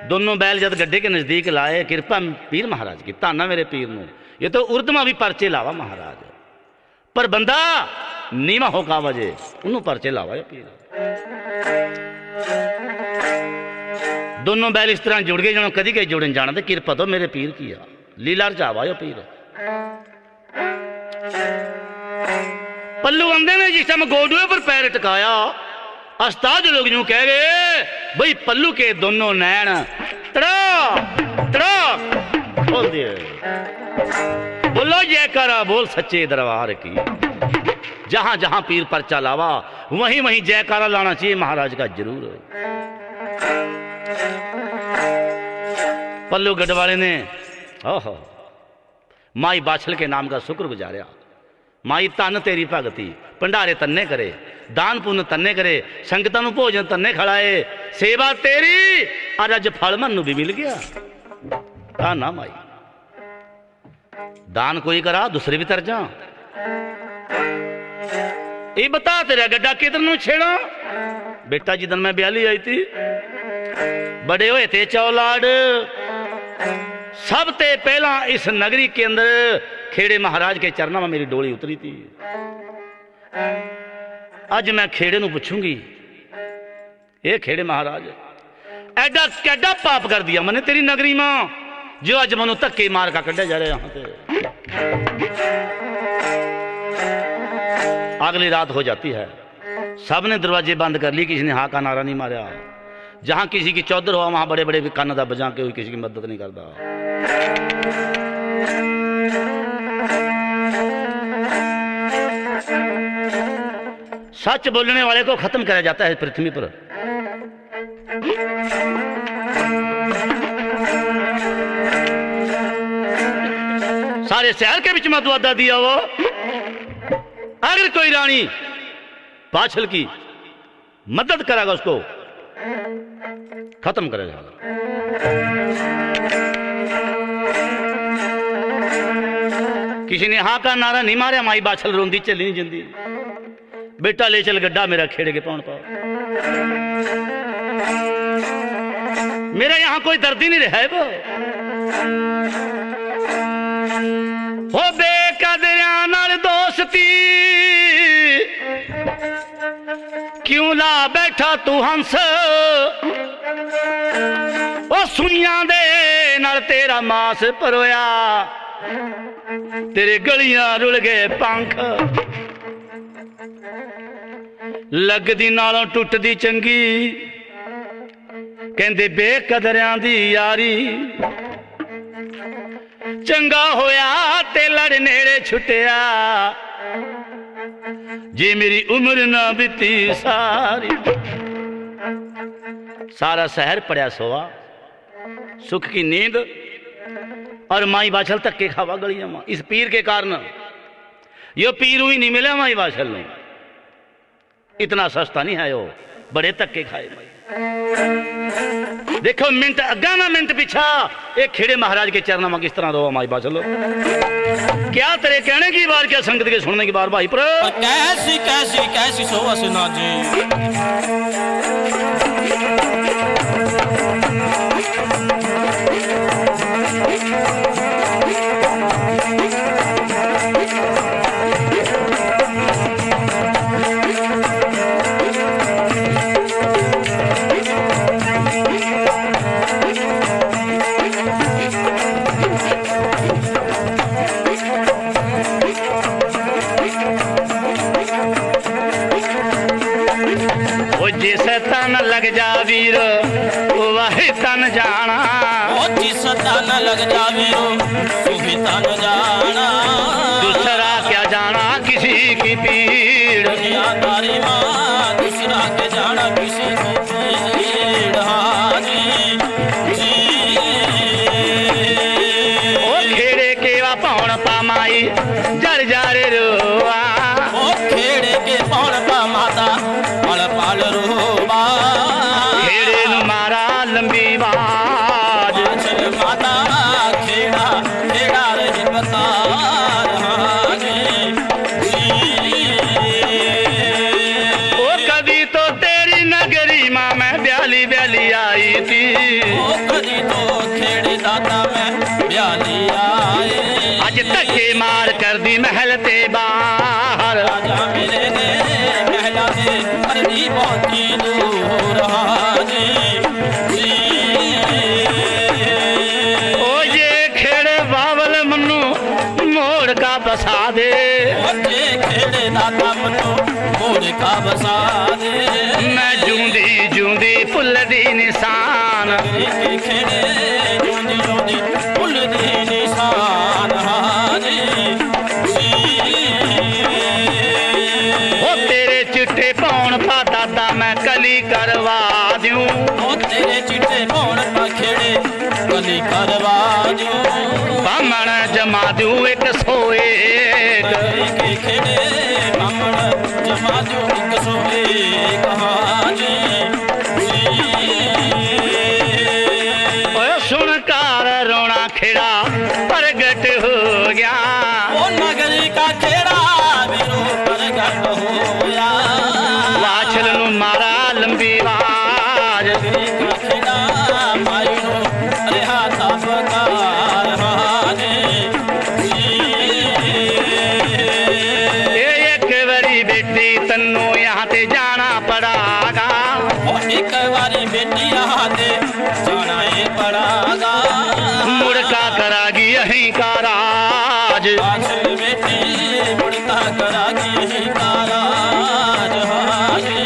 दोनों बैल जब गड्ढे के नजदीक लाए, कृपा पीर महाराज की, ताना मेरे पीर नू, ये तो उर्दमा भी परचे लावा महाराज, पर बंदा नीवा हो का वजे उन्होंने परचे लावा या पीर। दोनों बैल इस तरह जुड़ गए, जनो कदी कहीं जुड़न जाना, कृपा तो मेरे पीर की आ, लीला रचावा या पीर। पल्लू आंदे ने जिस टाइम गोडुए पर पैर टकाया, अस्ताद लोग यूं कह गए भाई पल्लू के दोनों नैन तड़ा तड़ा खोल दिए। बोलो जयकारा बोल सच्चे दरबार की, जहां जहां पीर परचा लावा वहीं वहीं जयकारा लाना चाहिए महाराज का जरूर। पल्लू गढ़वाले ने ओहो माई बाछल के नाम का शुक्र गुजारिया। माई तन तेरी भगती, भंडारे तन्ने करे, दान पुण्य तन्ने करे, संगतां नूं भोजन तन्ने खड़ाए, सेवा तेरी और अज फल मनु भी मिल गया। ना माई दान कोई करा दूसरे भी तर जा। ये बता तेरा गड्ढा किधर नूं छेड़ा। बेटा जिदन मैं ब्याली आई थी, बड़े होए थे चौलाड, सब ते पहला इस नगरी के अंदर खेड़े महाराज के चरणों में मेरी डोली उतरी थी। आज मैं खेड़े नूं पूछूंगी, ये खेड़े महाराज एडा कैडा पाप कर दिया मैंने तेरी नगरी में, जो अज मनु धक्के मार का कढ़ा जा रहे यहां पे। अगली रात हो जाती है, सब ने दरवाजे बंद कर ली, किसी ने हाँ का नारा नहीं मारा। जहां किसी की चौधर हुआ वहां बड़े बड़े कान दा बजा के हुई, किसी की मदद नहीं करता। सच बोलने वाले को खत्म किया जाता है पृथ्वी पर। सारे शहर के बीच में दुआदा दिया वो, अगर कोई रानी बाछल की मदद करेगा उसको खत्म करेगा। किसी ने हाँ का नारा नहीं मारा, माई बाछल रोंदी चली नहीं जिंदी। बेटा ले चल गड्ढा मेरा खेड़े के पौन पाओ, मेरा यहां कोई दर्द ही नहीं रहा है। वो बेकदरिया नाल दोस्ती क्यों ला बैठा तू हंस, ओ सुइयां दे नाल तेरा मास परोया, तेरे गलियां रुल गए पंख, लगदी नालों टुटदी चंगी, कहंदे बेकदरियां दी यारी, चंगा होया ते लड़ नेड़े छुटिया, जे मेरी उम्र ना बीती सारी। सारा शहर पड़ा सोवा, सुख की नींद, और माई बाछल धक्के खावा गलियां में इस पीर के कारण। यो पीर ही नहीं मिला माई बाछल ने, इतना सस्ता नहीं है वो, बड़े धक्के खाए माई। देखो मिनट अग्गा ना मिनट पिछा, एक खेड़े महाराज के चरणों में किस तरह रो माई बाछल। क्या तेरे कहने की बार, क्या संगत के सुनने की बार भाई पर कैसी कैसी कैसी सोवा सुना जी। तन लग जा वीर वही तन जाना, जिस तन लग जा वीर वही तन जाना, दूसरा क्या जाना किसी की पीड़, दुनियादारी मां दूसरा के जाना किसी की पीड़। हाँ जी जी ओ खेड़े के वा पौन पामाई जर जारे रोआ, ओ खेड़े के पौन पा माता पल पल रोबा, खेड़े नु मारा लंबी बाज, बाछल माता खेड़ा खेड़ा रही बकार। हाँ जी ओ कभी तो तेरी नगरी मां मैं ब्याली ब्याली आई थी, ओ अज धक्के मार कर दी महल ते बाहर राजा मेरे ने महला से करदी पहुंची दूर हाजी ओ ये खेड़े बावल मनु मोड़ का बसा दे ये खेड़े दाता मनु मोड़ का बसा दे मैं जूंदी जूंदी फुल दी निशान खेड़े जूंदी जूंदी फुल दी निशान हाजी ओ तेरे चिट्टे पौन पा दादा मैं कली करवा दूं ओ तेरे चिट्टे पौन पा खेड़े कली करवा दूं बामण जमा दूं 101 के खेड़े बामण जमा दूं 101 हाजी ओए सुन कार रोना खेड़ा प्रगट हो गया ओ नगरी का खेड़ा मेरो प्रगट होया वाछल नु मारा लंबी आवाज नगरी का खेड़ा माई नो रेहा तापकार हाजी एक बारी बेटी तन्नू यहाँ ते जाना पड़ागा ओ एक बारी बेटी यहाँ ते जाना ही पड़ागा मुड़का करागी यहीं का राज आखिर बेटी मुड़का करागी यहीं का राज हाजी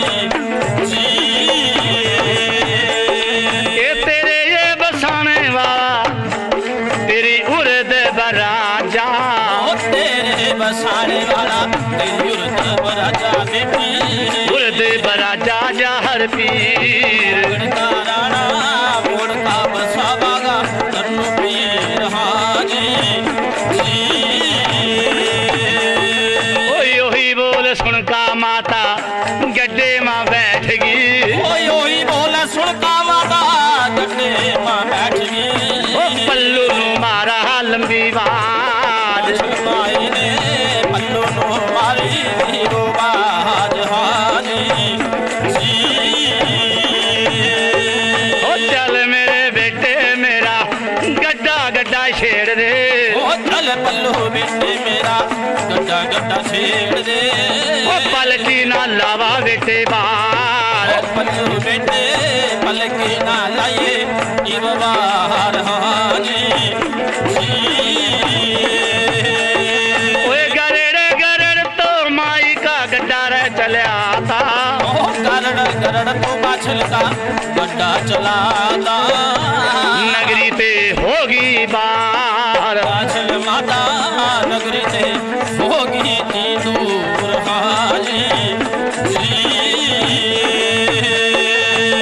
ये तेरे ये बसाने वाला तेरी उर्द बराजा ओ तेरे बसाने वाला तेरी उर्द बराजा बेटी उर्द बराजा जहर पीर मुड़का राणा मुड़का बसा बागा तन्नू पीर हाजी ओही ओही बोल सुन का माता गड्ढे माँ बैठ गई ओई ओई बोला सुन का माता गड्ढे मां बैठ ओ गई पल्लू नु मारा लंबी बाज माई ने पल्लू नो मारी हीरो बाज हाजी ओ चल मेरे बेटे मेरा गड्ढा गड्ढा छेड़ दे ओ चल पल्लू बेटे मेरा गड्ढा गड्ढा छेड़ दे ओ पलकी ना लावा बेटे बार ओ पल्लू बेटे पलकी ना लाइए इब बाहर हाजी ओए गरड़ गरड़ तो माई का गड्ढा रे चले आता ओ गरड़ गरड़ तो बाछल का गड्ढा चलाता नगरी पे होगी बार बाछल माता नगरी से होगी ती दूर हाजी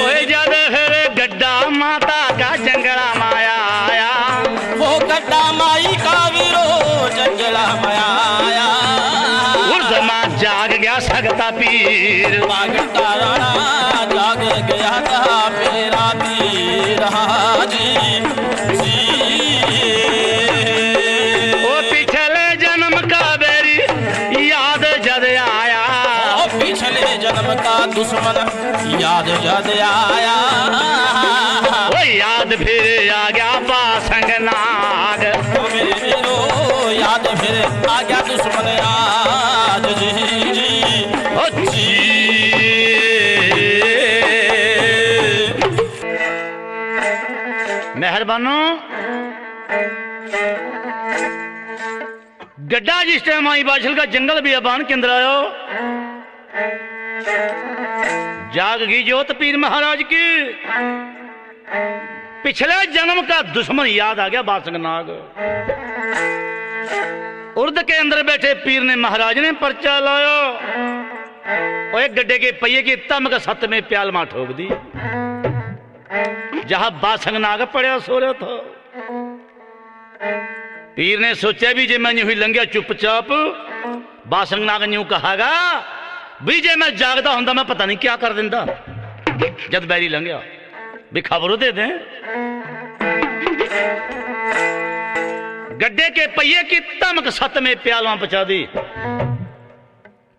ओए जद फिर गड्ढा माता का जंगला माया आया वो गड्ढा माई का वीरो जंगला माया उर्दमा जाग गया सगता पीर पागता राणा जाग गया था मेरा पीर हाजी ओ पिछले जन्म का बेरी याद जद आया ओ पिछले जन्म का दुश्मन याद याद आया ओ याद फिर आ गया बासंग नाग ओ मेरे वीरो याद फिर आ गया दुश्मन आज जी ओ जी मेहरबानो गड्ढा जिस टाइम आई बाछल का जंगल बियाबान के अंदर आयो जाग गई जोत पीर महाराज की पिछले जन्म का दुश्मन याद आ गया बासंग नाग उर्द के अंदर बैठे पीर ने महाराज ने पर्चा लाया और एक गड्ढे के पहिए की तम का सत में प्याल मां ठोक दी जहां बासंग नाग पड़या सो रहा था पीर ने सोचा भी जे मैं यूं ही लंघिया चुपचाप बासंग नाग यूं कहागा भी जे मैं जागदा हुंदा मैं पता नहीं क्या कर दिंदा जद बैरी लंघिया भी खबर दे दें गड्ढे के पहिए की तमक सत में प्यालवा पचा दी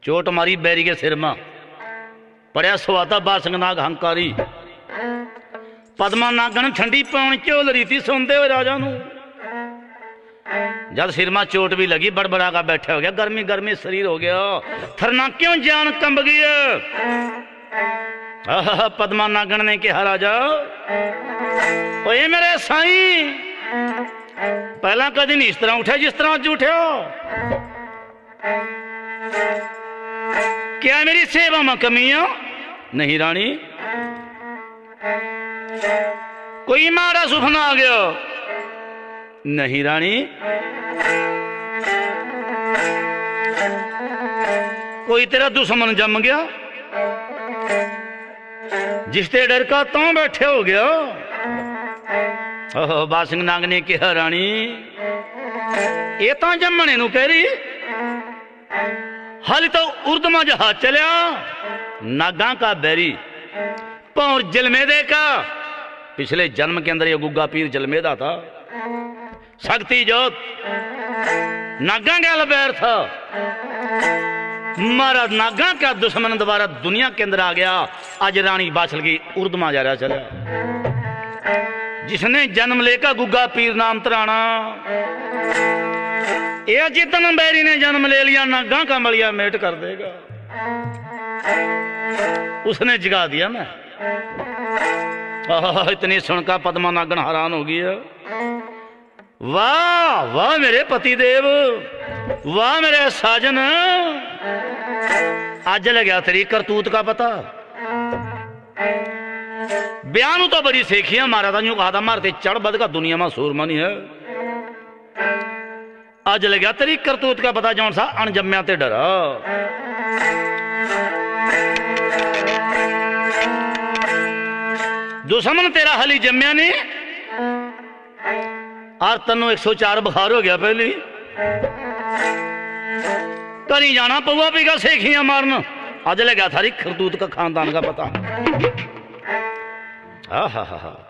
चोट मारी बैरी के सिर में पड़या सुवाता बासंग नाग हंकारी पदमा नागन ठंडी पौन झोल रीति सुनते हुए राजा नू जब सिर में चोट भी लगी बड़बड़ा का बैठे हो गया, गर्मी गर्मी शरीर हो गया, थरना क्यों जान कंब गई। पद्मा नागन ने कहा राजा ओए मेरे साईं, पहला कभी नहीं इस तरह उठे जिस तरह अज उठे हो। क्या मेरी सेवा में कमी है? नहीं रानी, कोई मारा सुपना आ गया? नहीं रानी, कोई तेरा दुश्मन जम गया जिसते डर का तू बैठे हो गया? ओह बासिंग नाग ने कहा रानी ये तो जमने नू कह रही, हाल तो उर्दमा जहाज चलिया, नागा का बैरी पौर जलमेदे का। पिछले जन्म के अंदर ये गुग्गा पीर जलमेदा था, शक्ति जोत नागा का बैर था। मारा नागा का दुश्मन दोबारा दुनिया के अंदर आ गया। आज रानी बाछल की उर्दमा जा रहा चला, जिसने जन्म लेकर गुग्गा पीर नाम तराना। ये जितन बैरी ने जन्म ले लिया, नागा का मलिया मेट कर देगा। उसने जगा दिया मैं। इतनी सुनकर पद्मा नागन हैरान हो गई है। वाह वाह मेरे पति देव, वाह मेरे साजन, आज लग्या तेरी करतूत का पता। बयान तो बड़ी सेखी है, मारा था यूं कहा था मारते चढ़ बद का दुनिया में सूरमा नहीं है। आज लग्या तेरी करतूत का पता, जौन सा अनजम्या ते डरा। दुश्मन तेरा हली जम्या नहीं, और तनु 104 बुखार हो गया। पहली कहीं जाना पौआ पीगा सेखियां मारना। आज लगा थारी खरतूत का खानदान का पता।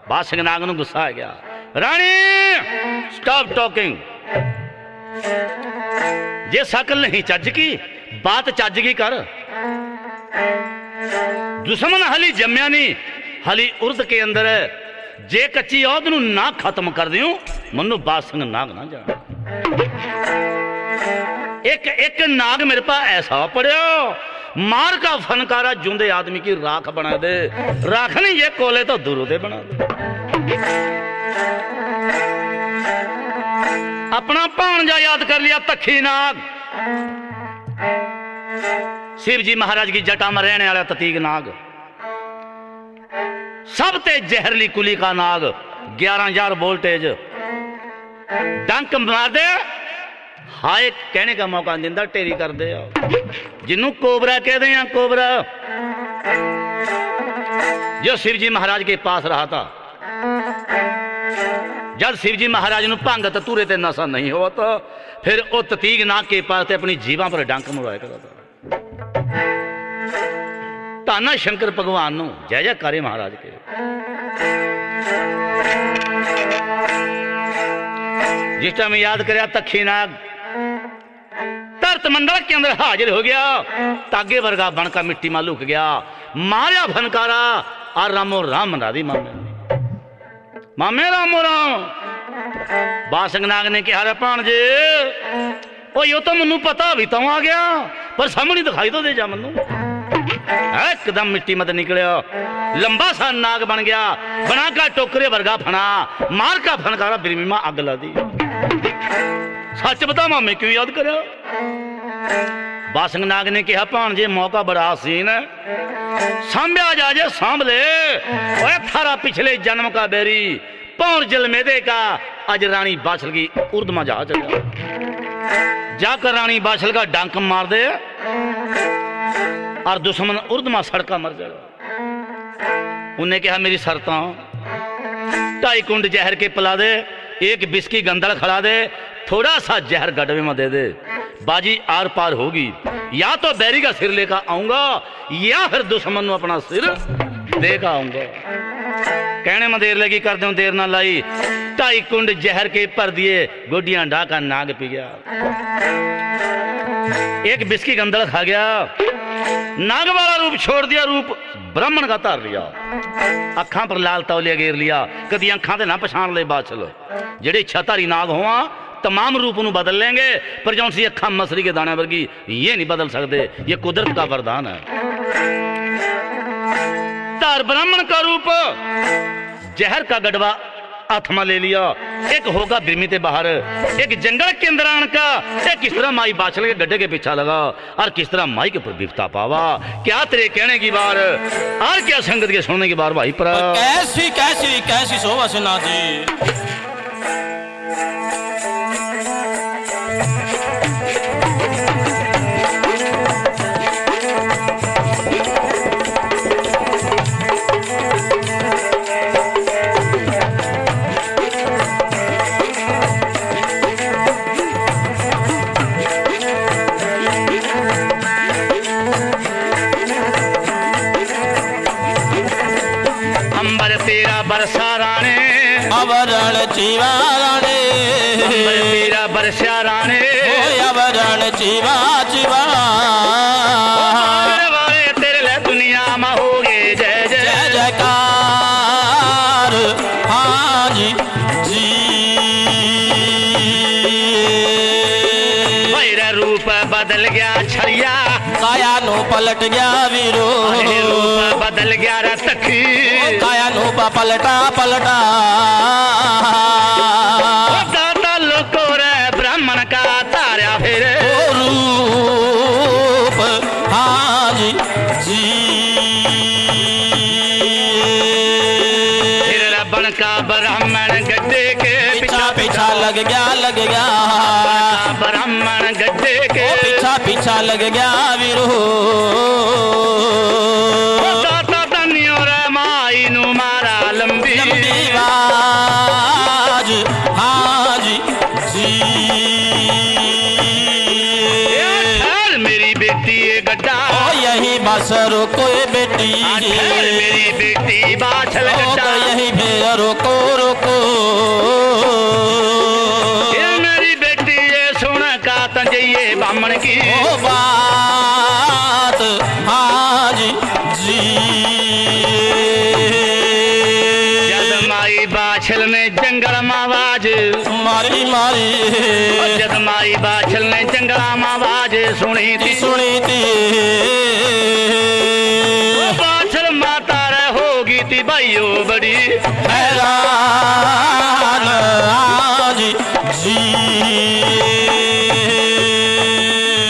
बासिंग नाग नू गुस्सा आ गया। रानी स्टॉप टॉकिंग, जे शकल नहीं चज की बात चज की कर। दुश्मन हली जम्या नहीं, हली उर्द के अंदर जे कच्ची औद नू ना खत्म कर दियो, मनु बासिंग नाग ना जाना। एक एक नाग मेरे पास ऐसा पड़ो, मार का फनकारा जूंदे आदमी की राख बना दे। राख नहीं ये कोले तो दुरुदे बना दे। अपना भांजा याद कर लिया तखी नाग, शिव जी महाराज की जटा में रहने वाला ततीग नाग, सब ते जहरली कुली का नाग, 11,000 वोल्टेज, डंक मार दे हाय कहने का मौका नहीं दिंदा, टेरी कर दे। जिन्हों कोबरा कहते हैं, कोबरा जो शिव जी महाराज के पास रहा था, जब शिव जी महाराज ने भंग तूरे ते नशा नहीं हुआ तो फिर वो ततीग नाग के पास अपनी जीवा पर डंक मरवाया करता। ताना शंकर भगवान नु जय जयकारे महाराज के। जिस टाइम याद कराया तखी नाग धरत मंडल के अंदर हाजिर हो गया, तागे वर्गा बनकर मिट्टी में लुक गया। मारिया फनकारा और रामो राम राधी मामे मामे रामो राम। बासिंग नाग ने कहा भाणजे ओ यो तो मनु पता भी तो आ गया, पर सामने दिखाई तो दे जा मनु। एकदम मिट्टी मत निकलिया, लंबा सा नाग बन गया, बना का टोकरे वर्गा फना, मार का फनकारा बिरमी में अग ला दी। सच बता मामे क्यों याद कर? बासिंग नाग ने कहा भाणजे मौका बड़ा हसीन है, सांभ्या जाजे सांभ ले। थारा पिछले जन्म का बेरी पौर जलमेदे का, आज रानी बाछल की उर्द में जा चला। जाकर रानी बाछल का डंक मार दे और दुश्मन उर्द में सड़का मर जाएगा। उन्हें कहा मेरी शर्तां 2.5 कुंड जहर के पिला दे, 1 बिस्की गंदल खड़ा दे, थोड़ा सा जहर गडवे में दे दे, बाजी आर पार होगी। या तो बैरी का सिर लेकर आऊंगा या फिर दुश्मन को अपना सिर देकर आऊंगा। कहने में देर लगी, कर दूं देर ना लाई। 2.5 कुंड जहर के पर दिए, गोडियां ढाका नाग पी गया, 1 बिस्की गंदल खा गया, नाग वाला रूप छोड़ दिया, रूप ब्राह्मण का तार लिया, अखा पर लाल तौलिया गेर लिया। कदी अखा ते ना पछाण ले बाछल, जेड़े छतारी नाग होवा तमाम रूप ਨੂੰ बदल लेंगे, पर जो सी अखा मसरी के दाने वर्गी ये नहीं बदल सकते। ये कुदरत का वरदान है। तार ब्राह्मण का रूप जहर का गढ़वा हाथ में ले लिया, एक होगा बिरमी ते बाहर, एक जंगल के अंदर आन का, एक किस तरह माई बाछल के गड्ढे के पीछा लगा और किस तरह माई के ऊपर बिफ्ता पावा। क्या तेरे कहने की बार और क्या संगत के सुनने की बार भाई पर कैसी कैसी कैसी शोभा सुना दी। बरसा राणे अवरण जीवा राणे, तेरा बरसा राणे अवरण जीवा जीवा वाले तेरे ले दुनिया में हो गए जय जय जय जयकार। हाँ जी जी मेरा रूप बदल गया छड़िया, काया नो पलट गया वीरो, रूप बदल गया रे सखी, काया नो पलटा पलटा। दाता लोको रे ब्राह्मण का तारा फिर रूप। हाँ जी जी फिर रबन का ब्राह्मण गड्ढे के पीछा पीछा लग गया ब्राह्मण गड्ढे के पीछा पीछा लग गया वीरो। दाता धन्यो रे माई नु मारा लंबी बाज। हाँ जी जी मेरी बेटी ये गड्ढा यही बस रोको बेटी, मेरी बेटी बाछल गड्ढा यही फिर रोको रोको। मेरी बेटी ये सुन का तंजइए बामण की बात। हाँ जी जी जद माई बाछल ने जंगल में आवाज मारी मारी, जद माई बाछल ने जंगल में आवाज सुनी थी बाछल माता रे होगी थी भाइयों बड़ी हैरान। हाँ जी जी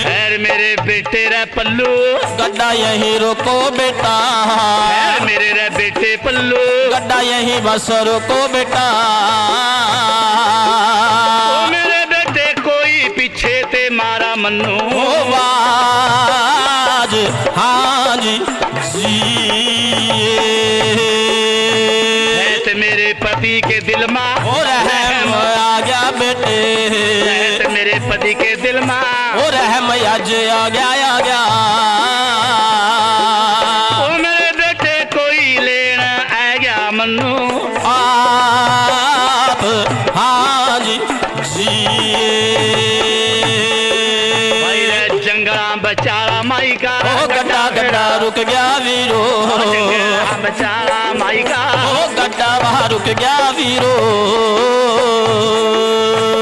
खैर मेरे बेटे रे पल्लू गड्ढा यही रोको बेटा, खैर मेरे रे बेटे पल्लू गड्ढा यही बस रोको बेटा। ओ मेरे बेटे कोई पीछे ते मारा मन्नू बाज। हाँ जी जी है ते मेरे पति के दिल में और रहम आ गया बेटे, है ते मेरे पति के दिल में और रहम आज आ गया ओ मेरे बेटे कोई लेना आ गया मन्नू आप। हाँ जी जी भाई रे जंगला बचारा माई का ओ गड्ढा गड्ढा रुक गया वीरो, जंगला बचारा माई का ओ गड्ढा वहाँ रुक गया वीरो।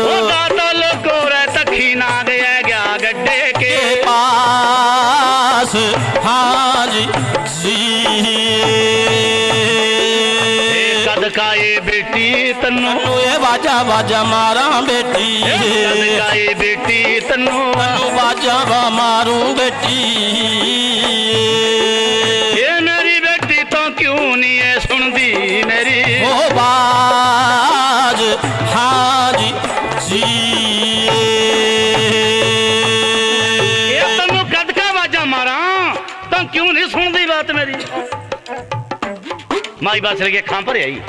ओ दाता लोको रे तखीना दे गया गड्ढे के पास। हाँ जी जी कद का ये बेटी तन्नू ये बाजा बाजा मारा बेटी, कद का ये बेटी तन्नू बाजा मारू बेटी। ये मेरी बेटी तो क्यों नहीं है सुनती मेरी ओ बाज। हाँ जी जी ये तन्नू कद का बाजा मारा तो क्यों नहीं सुनती बात मेरी। माई बाछल के खां पर आई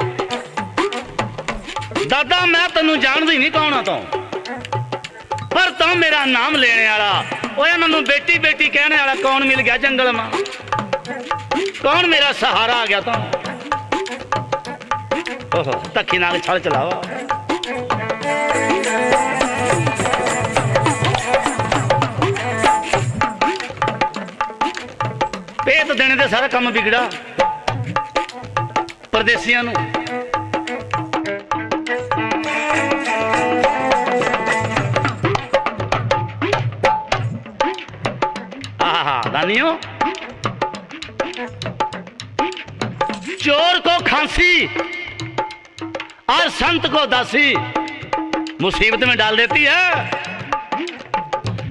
दादा मैं तेन जानती नहीं कौन तो पर तू मेरा नाम लेने वाला ओए मैनू बेटी बेटी कहने वाला कौन मिल गया जंगल में, कौन मेरा सहारा आ गया तो ओहो तखी नाल छल चलावा। पेट देने दे सारा काम बिगड़ा परदेसियां नू कहानियों। चोर को खांसी और संत को दासी मुसीबत में डाल देती है।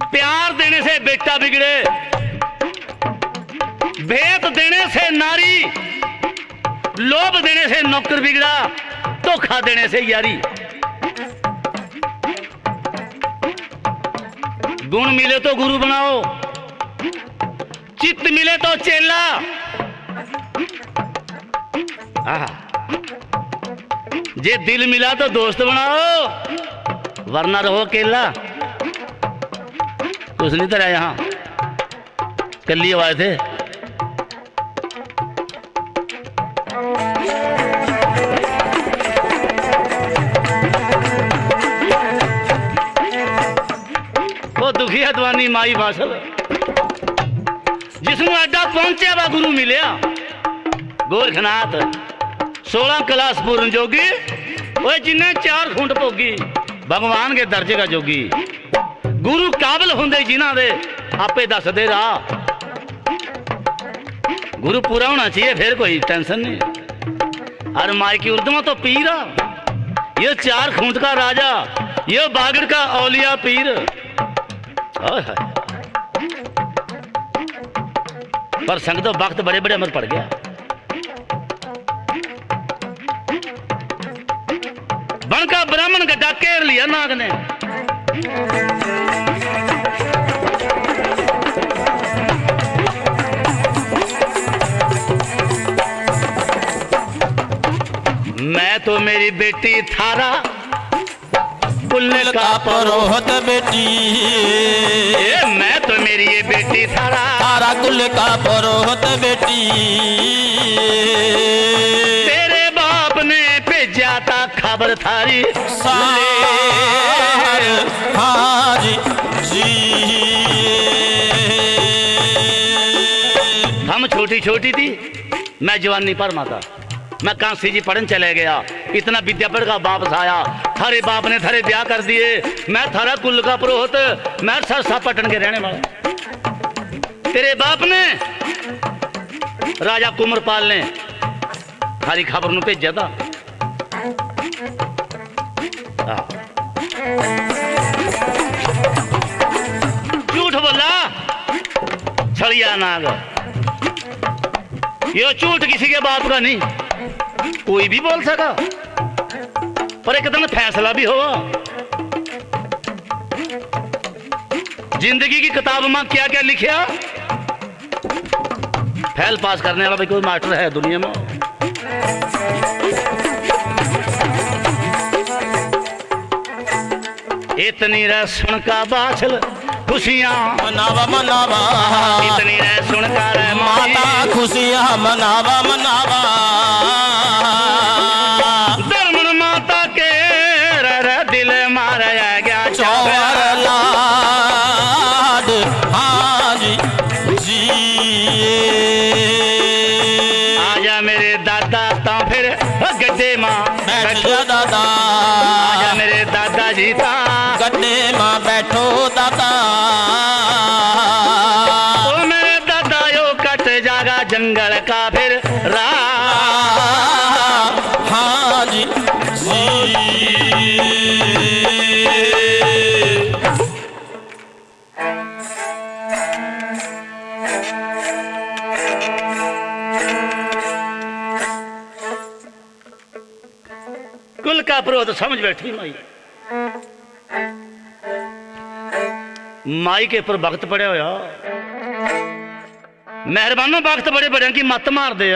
प्यार देने से बेटा बिगड़े, भेद देने से नारी, लोभ देने से नौकर बिगड़ा, धोखा देने से यारी। गुण मिले तो गुरु बनाओ, चित्त मिले तो चेला। जे दिल मिला तो दोस्त बनाओ, वरना रहो अकेला। कुछ नहीं तरह यहां कल लिए आए थे। वो दुखी है दवानी माई बासल, जिसमें अड्डा पहुंचे वा गुरु मिलिया। गोरखनाथ 16 क्लास पूर्ण जोगी, वो जिन्हें 4 खूंट भोगी, भगवान के दर्जे का जोगी। गुरु काबिल होंदे जिन्हां दे आपे दस दे राह। गुरु पूरा होना चाहिए, फिर कोई टेंशन नहीं। और माई की उर्दमा तो पीरा, ये 4 खूंट का राजा, ये बागड़ का औलिया पीर। पर संग तो वक्त बड़े बड़े अमर पड़ गया। बनका ब्राह्मण गड्ढा घेर लिया नाग ने। मैं तो मेरी बेटी थारा कुल का परोहत बेटी, मैं तो मेरी ये बेटी थारा तारा कुल का परोहत बेटी। तेरे बाप ने भेजा था खबर थारी हाँ जी। हम छोटी छोटी थी, मैं जवानी पर माता, मैं कांसी जी पढ़न चले गया। इतना विद्या पढ़ का वापस आया, थारे बाप ने थारे ब्याह कर दिए। मैं थारा कुल का पुरोहित, मैं सरसा पटन के रहने वाला। तेरे बाप ने राजा कुमरपाल ने थारी खबर नू भेजा था। झूठ बोला छड़िया नाग, ये झूठ किसी के बाप का नहीं, कोई भी बोल सका। पर एक दिन फैसला भी हुआ। जिंदगी की किताब में क्या क्या लिखा, फेल पास करने वाला भाई कोई मास्टर है दुनिया में। इतनी रह सुन का बाछल खुशियां मनावा मनावा, इतनी रह सुन का रह माता खुशियां मनावा मनावा। धर्मन माता के रह दिल मारा गया चौर लाड हाँ जी। आजा मेरे दादा ता फिर गड्ढे मां बैठ जा दादा, आजा मेरे दादा जी ता गड्ढे मां बैठो दादा। ओ मेरे दादा यो कट जागा जंगल का फिर राह हाँ जी। कुल का पुरोहित समझ बैठी माई। माई के ऊपर वक्त पड़े होया, मेहरबानों वक्त बड़े बड़े की मत मार दे।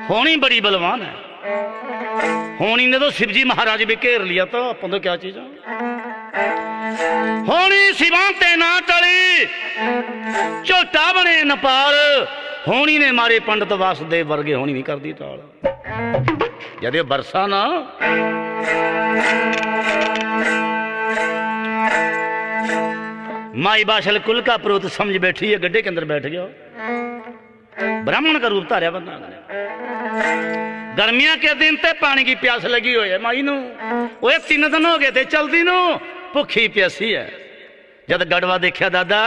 होनी बड़ी बलवान है, होनी ने तो शिवजी महाराज भी घेर लिया था। अपन तो क्या चीज होनी शिवा ते ना टली, झोटा बने नपाल। होनी ने मारे पंडित वासुदेव वर्गे, होनी नहीं कर दी टाल। यदि बरसा ना माई बाशल कुल का पुरोहित समझ बैठी है, गड्ढे के अंदर बैठ गया। ब्राह्मण का रूप धारिया बंदा ने। गर्मियां के दिन ते पानी की प्यास लगी हुई है माई नू। 3 दिन हो गए थे चलती नू, भुखी प्यासी है। जद गड़वा देखा दादा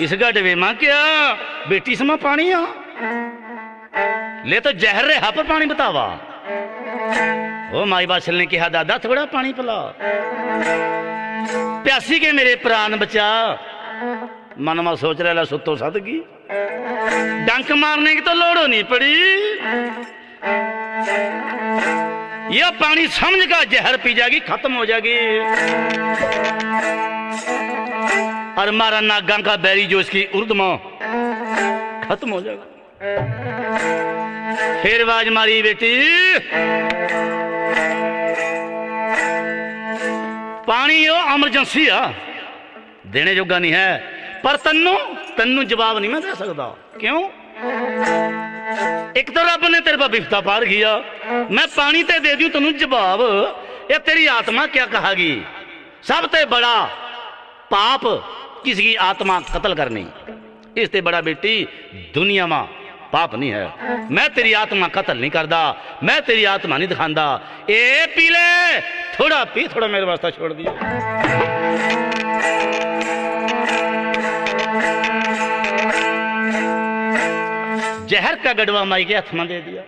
इस गड़वे मां क्या बेटी समा पानी आ ले तो जहर रहा पर पानी बतावा। ओ माई बाछल ने कहा दादा थोड़ा पानी पिला प्यासी के मेरे प्राण बचा। मन में सोच रहा सुतो सदगी डंक मारने की तो लोड़ नहीं पड़ी, यह पानी समझ का जहर पी जाएगी खत्म हो जाएगी और मारा नागा का बैरी जो इसकी उर्द में खत्म हो जाएगा। फिर आवाज मारी बेटी पानी यो एमरजेंसी आ देने जोगा नहीं है पर तन्नू जवाब नहीं मैं दे सकता। क्यों? एक तो रब ने तेरे पर बिफ्ता पार किया, मैं पानी ते दे दूं तेनू जवाब, ये तेरी आत्मा क्या कहागी? सबसे बड़ा पाप किसी की आत्मा कत्ल करनी, इससे बड़ा बेटी दुनिया में पाप नहीं है। मैं तेरी आत्मा कत्ल नहीं करता, मैं तेरी आत्मा नहीं दिखाता। ए पी ले थोड़ा पी, थोड़ा मेरे वास्ते छोड़ दिया। जहर का गड़वा माई के हाथ में दे दिया।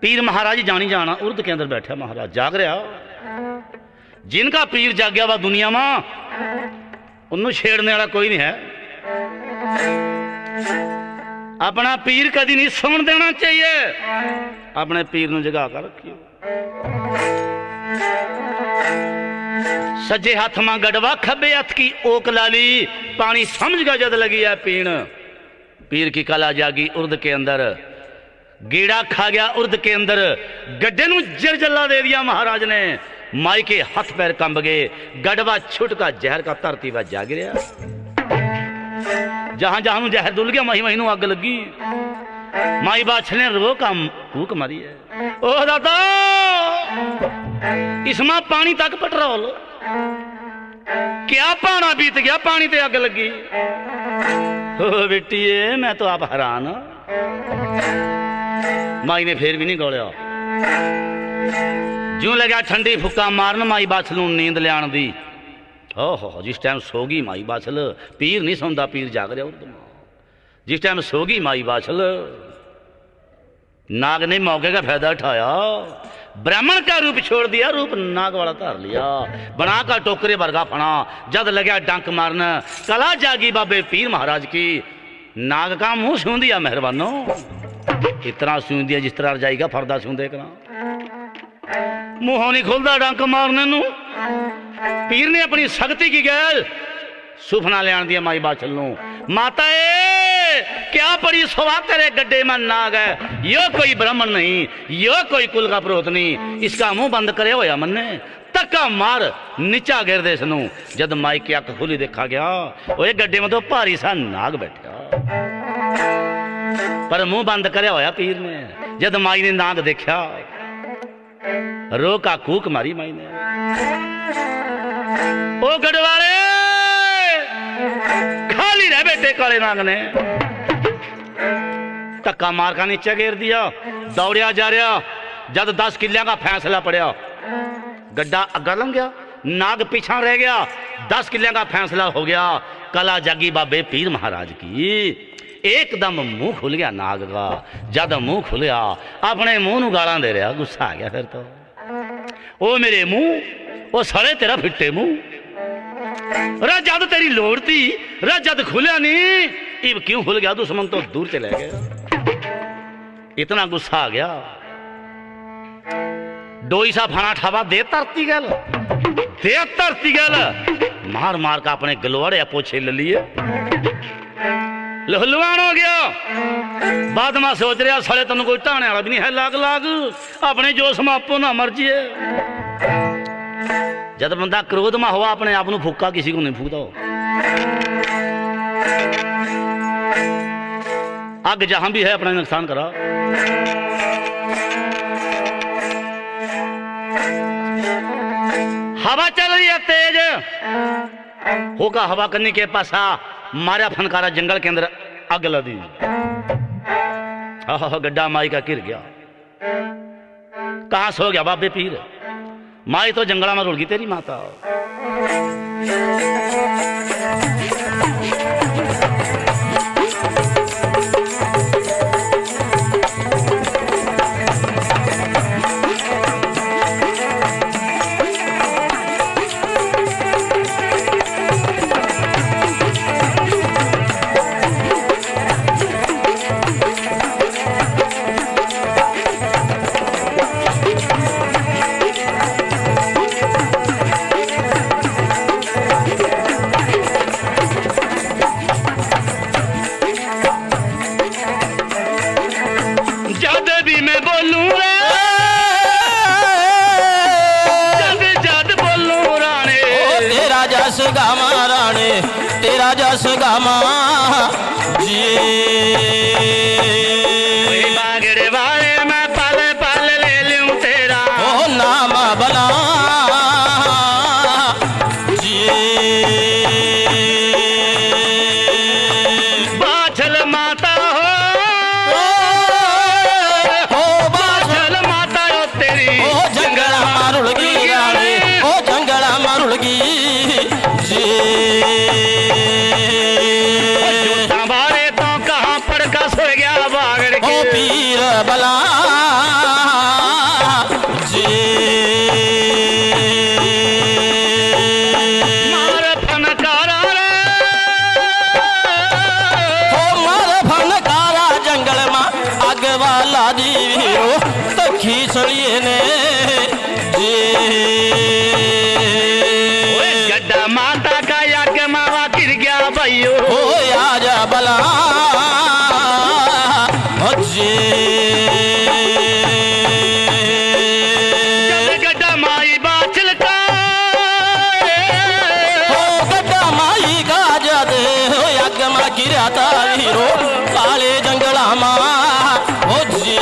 पीर महाराज जानी जाना उर्द के अंदर बैठा महाराज जाग रहा, जिनका पीर जागया वा दुनिया में उन्होंने छेड़ने वाला कोई नहीं है। अपना पीर कभी नहीं सोन देना चाहिए, अपने पीर ਨੂੰ जगा कर रखियो। सज्जे हाथ में गड़वा खब्बे हाथ की ओक लाली, पानी समझ गा जद लगी है पीण। पीर की कला जागी उर्द के अंदर, गेड़ा खा गया उर्द के अंदर, गड्ढे नू जरजला दे दिया महाराज ने। माई के हाथ पैर कंब गए, गड़वा छुट का जहर का धरती व जाग रहा। जहां जहां जहर दुल गया मही महीनों अग लगी। माई बाछल ने रो का फूक मारी है। ओ दादा इसमें पानी तक पेट्रोल क्या पाना बीत गया, पानी ते अग लगी। ओ बेटी मैं तो आप हैरान। माई ने फिर भी नहीं गौलिया, जूं लगा ठंडी फुक्का मारन माई बाछल नूं नींद लियाण दी। ओहो जिस टाइम सोगी माई बाछल, पीर नहीं सौंदा पीर जाग रहा उर्द में। जिस टाइम सोगी माई बाछल, नाग ने मौके का फायदा उठाया, ब्राह्मण का रूप छोड़ दिया, रूप नाग वाला धार लिया, बना का टोकरे वर्गा फना। जद लगा डंक मारन, कला जागी बाबे पीर महाराज की। नाग का मुंह सूं दिया मेहरबानो, इतना सूं दिया जिस तरह जाएगा फरदा सूं देखना, मुंह नहीं खुलता डंक मारने नू। पीर ने अपनी शक्ति की गैल सुफना लिया दिया माई बाछल नू। माता क्या पड़ी सुहा करे गड्ढे में नाग है, यो कोई ब्राह्मण नहीं, यो कोई कुल का पुरोहित नहीं, इसका मुंह बंद करे होया मन ने तक्का मार नीचा गिर दे इसनू। जद माई की अख खुली देखा गया, वो गड्ढे में तो भारी सा नाग बैठा, पर मुंह बंद करे होया पीर ने। जद माई ने नाग देखा, रो का कूक मारी माई ने। ओ गढ़वाले खाली रह बेटे काले नाग ने। धक्का मार का नीचे गिर दिया, दौड़िया जा रहा। जद 10 किलियां का फैसला पड़िया, गड्ढा अग्गा लंघ गया, नाग पीछा रह गया। 10 किलियां का फैसला हो गया। कला जागी बाबे पीर महाराज की। एकदम मुंह खुल गया नाग का। जद मुंह खुलिया, अपने मुंह नू गाला दे रहा, गुस्सा आ गया फिर तो। ओ मेरे मुंह, ओ साले तेरा फिट्टे मुंह, जद तेरी लोड़ थी, जद खुलिया नहीं, इब क्यों खुल गया? दुश्मन तो दूर चले गया। इतना गुस्सा आ गया, डोई सा फाना ठावा दे धरती गल, दे धरती गल, मार मार का अपने गलवाड़े पोछे ले लिए, लहलवान हो गया। बाद में सोच रहा साले तेन कोई ढाने वाला भी नहीं है, लाग लाग अपने जो समापो ना मर्जी है। जब बंदा क्रोध में हुआ, अपने आप को फूका, किसी को नहीं फूकता हो। अग जहां भी है अपना नुकसान करा। हवा चल रही है तेज, होगा हवा करने के पासा मारा फनकारा जंगल के अंदर आग लगी। गड्ढा माई का गिर गया। कहां सो गया बाबे पीर? माई तो जंगला में रुड़ गई तेरी माता। जद भी मैं बोलूं रे जद बोलूं राणे तेरा जस गामा राणे तेरा जस गामा जी बागड़े वाले मैं पल पल ले लूं तेरा ओ नाम बला जी बाछल माता हो बाछल माता हो तेरी ओ जंगला मारुलगी राणे ओ जंगला मारुलगी जी झूठा बारे तो कहाँ पर का सुर गया बागड़ ओ के पीर बला जी मार फनकारा रे हो मार फनकारा जंगल मा आग वाला दी वीरो तखी सलिए ने जी ओए गड्ढा माता का यज्ञ मावा गिर गया भाइयों हो आजा बला हो जी जब गड्ढा माई बाछल का हो गड्ढा माई का जद हो यज्ञ मा गिरा ता वीरो काले जंगला मा हो जी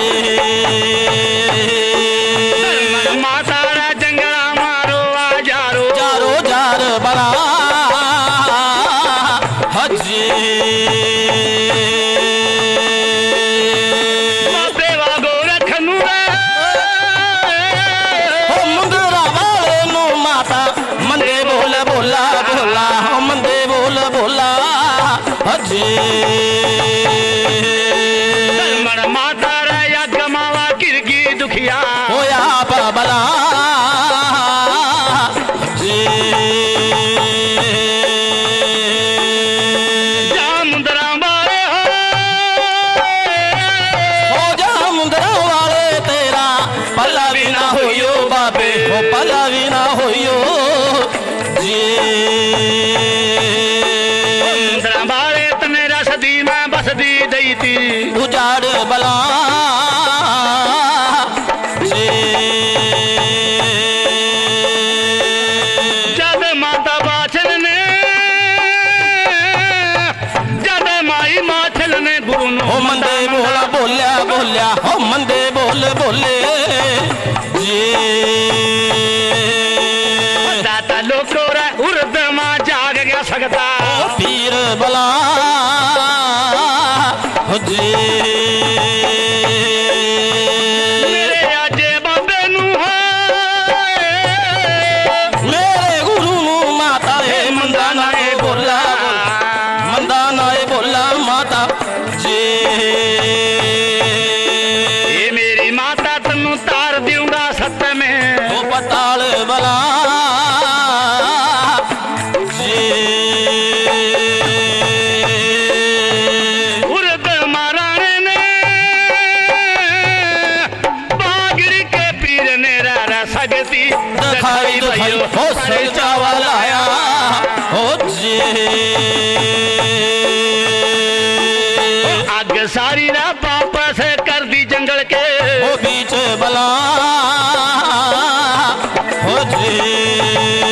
माता रा जंगला मारो आजारो चारो जार बला हजी सेवा गोरख नुरे हो मुंदरा वाले नु माता मंदे बोल बोला बोला हो मंदे बोल बोला हजी मन माता रा यज्ञ मावा गिर गई दुखिया होया बला जी जामुंदरा मारे हो जा मुंदरा वाले तेरा पल्ला भी ना होयो बाबे हो पल्ला भी ना होयो जी मुंदरा मारे तने रसदी में बसदी दई थी उजाड़ बला जी जब माता बाछल ने जब माई माछल ने गुरु नु हो मंदे बोला बोलिया बोलिया हो मंदे बोल बोले जी दाता लोको रा उर्द मा जाग गया सकता ओ पीर बला हो जी मेरे आजे बाबे नु मेरे गुरु नु माता रे मंदा नाए बोला मंदा नाए बोला माता जी ये मेरी माता तनु तार दूंगा सत्य में ओ पताल बला जी उर्द महाराणे ने बागड़ी के पीर ने रा सगती दिखाई दिखाई हो सचा वाला आया हो जी आग सारी रा वापस कर दी जंगल के हो बीच बला हो जी